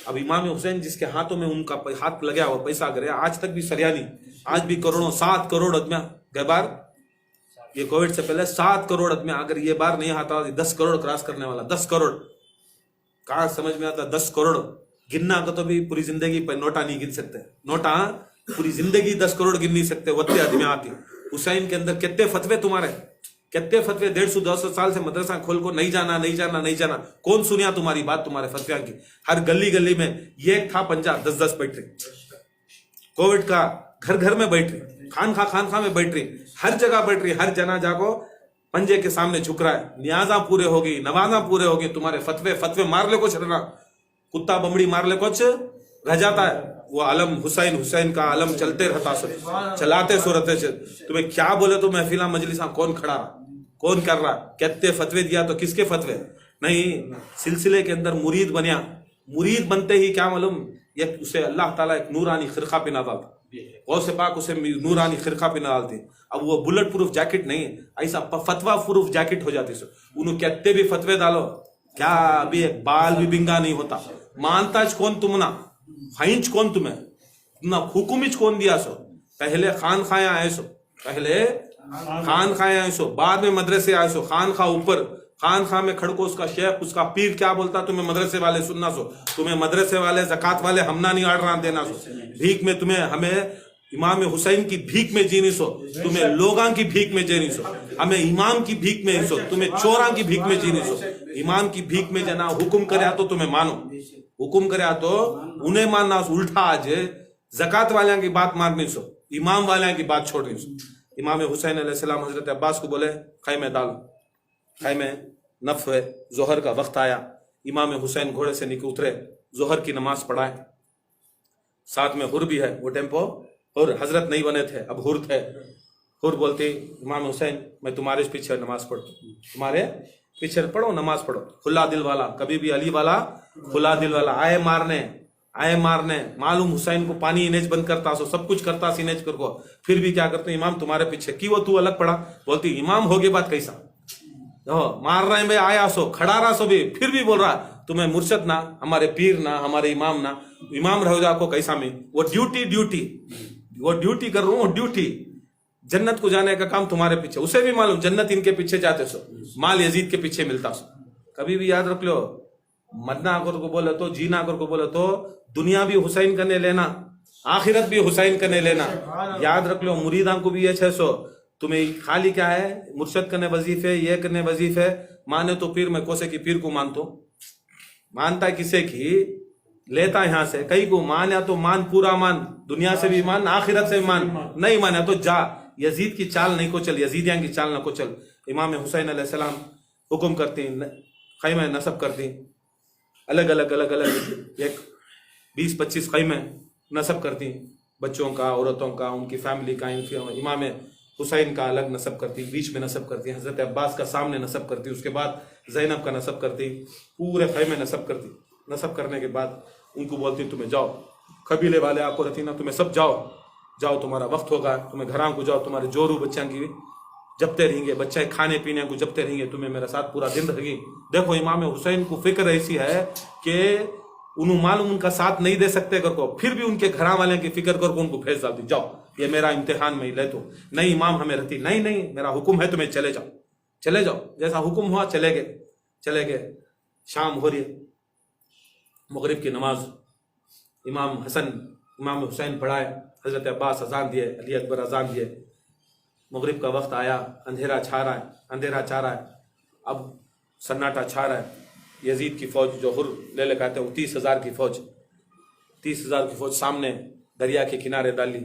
اب امام حسین جس کے ہاتھوں میں ان کا ہاتھ لگا ہوا پیسہ کرے, آج تک بھی سریانی, آج بھی کروڑوں, 7 کروڑ آدمیاں گئے بار, یہ کووڈ سے پہلے 7 کروڑ آدمیاں, اگر یہ بار نہیں آتا 10 کروڑ کراس کرنے والا, 10 کروڑ کہاں سمجھ میں آتا. 10 کروڑ گننا کا تو بھی پوری زندگی پہ نوٹا نہیں گن سکتے, نوٹا پوری زندگی 10 کروڑ گن نہیں سکتے, وتے آدمی آتی. حسین کے اندر کتنے فتوے تمہارے, کتنے فتوے, 150-200 سال سے مدرسہ کھول کو نہیں جانا نہیں جانا نہیں جانا, کون سنیا تمہاری بات, تمہارے فتویاں کی. ہر گلی گلی میں یہ تھا پنجا, 10-10 بیٹھ رہی, کووڈ کا گھر گھر میں بیٹھ رہی, خانخواہ میں بیٹھ رہی, ہر جگہ بیٹھ رہی, ہر جنازہ کو پنجے کے سامنے جھک رہا ہے, نیازاں پورے ہوگی, نمازاں پورے ہوگی. تمہارے فتوے مار لے کچھ رہنا, کتا بمڑی مار لے کچھ رہ جاتا ہے. وہ علم حسین کا علم چلتے رہتا, چلاتے سو رہتے. تمہیں کیا بولے تو محفلہ مجلساں کون کھڑا رہا, کون کر رہا, کہتے فتوے دیا تو کس کے فتوے نہیں. سلسلے کے اندر مرید بنیا, مرید بنتے ہی کیا معلوم, یہ اسے اللہ تعالیٰ ایک نورانی خرقہ پہنا ڈالتا, غوث پاک اسے نورانی خرقہ پہنا ڈالتی. اب وہ بلٹ پروف جیکٹ نہیں, ایسا فتوا پروف جیکٹ ہو جاتی. انہوں کہتے بھی فتوے ڈالو, کیا ابھی ایک بال بھی بنگا نہیں ہوتا. مانتا کون تم نا, خائنچ کون تمہیں نہ, حکومچ کون دیا سو. پہلے خانخواہیں آئے سو, پہلے خانخواہیں آئے سو, بعد میں مدرسے آئے سو. خانخواہ اوپر, خانخواہ میں کھڑکو, اس کا شیخ اس کا پیر کیا بولتا, تمہیں مدرسے والے سننا سو. تمہیں مدرسے والے زکات والے ہمنا نہیں آڑ رہا دینا سو. بھیک میں تمہیں, ہمیں امام حسین کی بھیک میں جینی سو, تمہیں لوگاں کی بھیک میں جینی سو. ہمیں امام کی بھیک میں سو, تمہیں چوراں کی بھیک میں جینی سو. امام کی بھیک میں جنا, حکم کریا تو تمہیں مانو, حکم کریا تو انہیں ماننا سو. الٹا آج زکات والیاں کی بات ماننی سو, امام والیاں کی بات چھوڑنی سو. امام حسین علیہ السلام حضرت عباس کو بولے خیمے ڈالو, خیمے نف ہے. ظہر کا وقت آیا, امام حسین گھوڑے سے نیچے اترے, ظہر کی نماز پڑھائے. ساتھ میں حر بھی ہے, وہ ٹیمپو اور حضرت نہیں بنے تھے, اب حر تھے. حر بولتی امام حسین میں تمہارے پیچھے نماز پڑھوں, تمہارے پیچھے پڑھو نماز پڑھو. کھلا دل والا, کبھی بھی علی والا کھلا دل والا. آئے مارنے, معلوم حسین کو پانی انیج بند کرتا سو, سب کچھ کرتا سی انیج کر کو, پھر بھی کیا کرتے امام تمہارے پیچھے کی. وہ تو الگ پڑا, بولتی امام ہوگی بات کیسا, مار رہے ہیں بھائی, آیا سو کھڑا رہا سو بھی, پھر بھی بول رہا تمہیں مرشد نہ, ہمارے پیر نہ, ہمارے امام نہ, امام رہو جا کو کیسا میں. وہ ڈیوٹی کر رہا ہوں, وہ ڈیوٹی, جنت کو جانے کا کام تمہارے پیچھے. اسے بھی معلوم جنت ان کے پیچھے جاتے سو, مال یزید کے پیچھے ملتا سو. کبھی بھی یاد رکھ لو, مرنا اگر کو بولے تو, جینا اگر کو بولے تو, دنیا بھی حسین کرنے لینا, آخرت بھی حسین کرنے لینا. یاد رکھ لو, مریداں کو بھی یہ 600, تمہیں خالی کیا ہے مرشد کرنے وظیفے, یہ کرنے وظیفے. مانے تو پیر, میں کوسے کی پیر کو مانتا ہوں, مانتا ہے کسے کی لیتا یہاں سے, کئی کو مان یا تو مان, پورا مان, دنیا سے بھی مان, آخرت سے بھی مان. نہیں مانا تو جا, یزید کی چال نہیں کو چل, یزیدیاں کی چال نہ کو چل. امام حسین علیہ السلام حکم کرتی, خیمہ نصب کرتی, الگ الگ ایک 20-25 خیمے نصب کرتی, بچوں کا, عورتوں کا, ان کی فیملی کا. امام حسین کا الگ نصب کرتی, بیچ میں نصب کرتی, حضرت عباس کا سامنے نصب کرتی, اس کے بعد زینب کا نصب کرتی, پورے خیمے نصب کرتی. نصب کرنے کے بعد ان کو بولتی تمہیں جاؤ, قبیلے والے آپ کو رہتی نا, تمہیں سب جاؤ, تمہارا وقت ہوگا, تمہیں گھراں کو جاؤ, تمہارے جورو بچیاں کی جبتے رہیں گے, بچے کھانے پینے کو جبتے رہیں گے, تمہیں میرے ساتھ پورا دن رہے گی. دیکھو امام حسین کو فکر ایسی ہے کہ انہوں معلوم ان کا ساتھ نہیں دے سکتے کر کو, پھر بھی ان کے گھراں والے کی فکر کر کو ان کو بھیج ڈالتی, جاؤ یہ میرا امتحان میں لے تو. نہیں امام ہمیں رہتی, نہیں میرا حکم ہے تمہیں, چلے جاؤ, جیسا حکم ہوا چلے گئے. شام ہو رہی ہے, مغرب کی نماز امام حسین پڑھائے, حضرت عباس اذان دیے, علی اکبر اذان دیے. مغرب کا وقت آیا, اندھیرا چھا رہا ہے. اب سناٹا چھا رہا ہے. یزید کی فوج جو حر لے کہتے ہیں, وہ 30,000 کی فوج سامنے دریا کے کنارے ڈالی.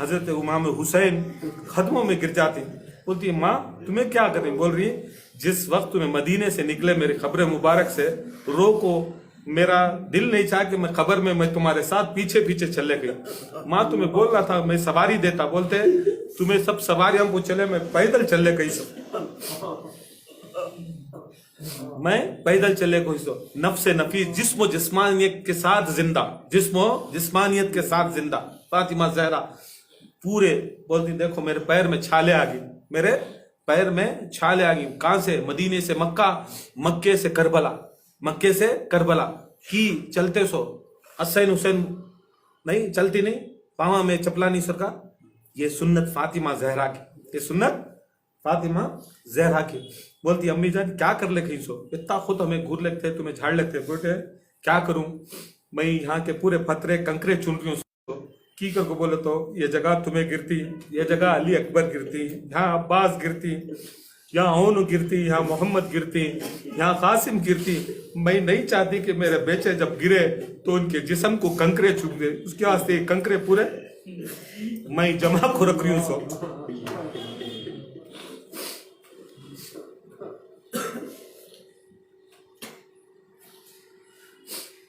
حضرت امام حسین قدموں میں گر جاتی. بولتی ماں تمہیں کیا کریں؟ بول رہی جس وقت تمہیں مدینے سے نکلے میری قبر مبارک سے رو کو میرا دل نہیں چاہا کہ میں قبر میں تمہارے ساتھ پیچھے پیچھے چلے گئی. ماں تمہیں بول رہا تھا میں سواری دیتا. بولتے تمہیں سب سواری ہم کو چلے میں پیدل چلے گئی سب میں پیدل چلے گئی سو. نفس نفیس جسم و جسمانیت کے ساتھ زندہ جسم و جسمانیت کے ساتھ زندہ فاطمہ زہرا پورے بولتی دیکھو میرے پیر میں چھالے آ گئی میرے پیر میں چھالے آ گئی. کہاں سے؟ مدینے سے مکہ مکے سے کربلا مکے سے کربلا کی چلتے سو حسین حسین نہیں چلتی نہیں پاواں میں چپلا نہیں سرکا. یہ سنت فاطمہ زہرا کی یہ سنت فاطمہ زہرا کی. بولتی امی جان کیا کر لے کہیں سو اتنا خود ہمیں گھور لگتے تمہیں جھاڑ لگتے بیٹے کیا کروں میں یہاں کے پورے پتھرے کنکرے چن رہی ہوں کی کر کو بولے تو یہ جگہ تمہیں گرتی یہ جگہ علی اکبر گرتی یہاں عباس گرتی یہاں اون گرتی یہاں محمد گرتی یہاں قاسم گرتی. میں نہیں چاہتی کہ میرے بیچے جب گرے تو ان کے جسم کو کنکرے چن دے. اس کے واسطے کنکرے پورے میں جمع کو رکھ رہی ہوں سو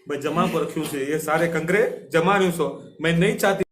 میں جمع کو رکھی ہوں سے یہ سارے کنکرے جمع رہی ہوں سو. میں نہیں چاہتی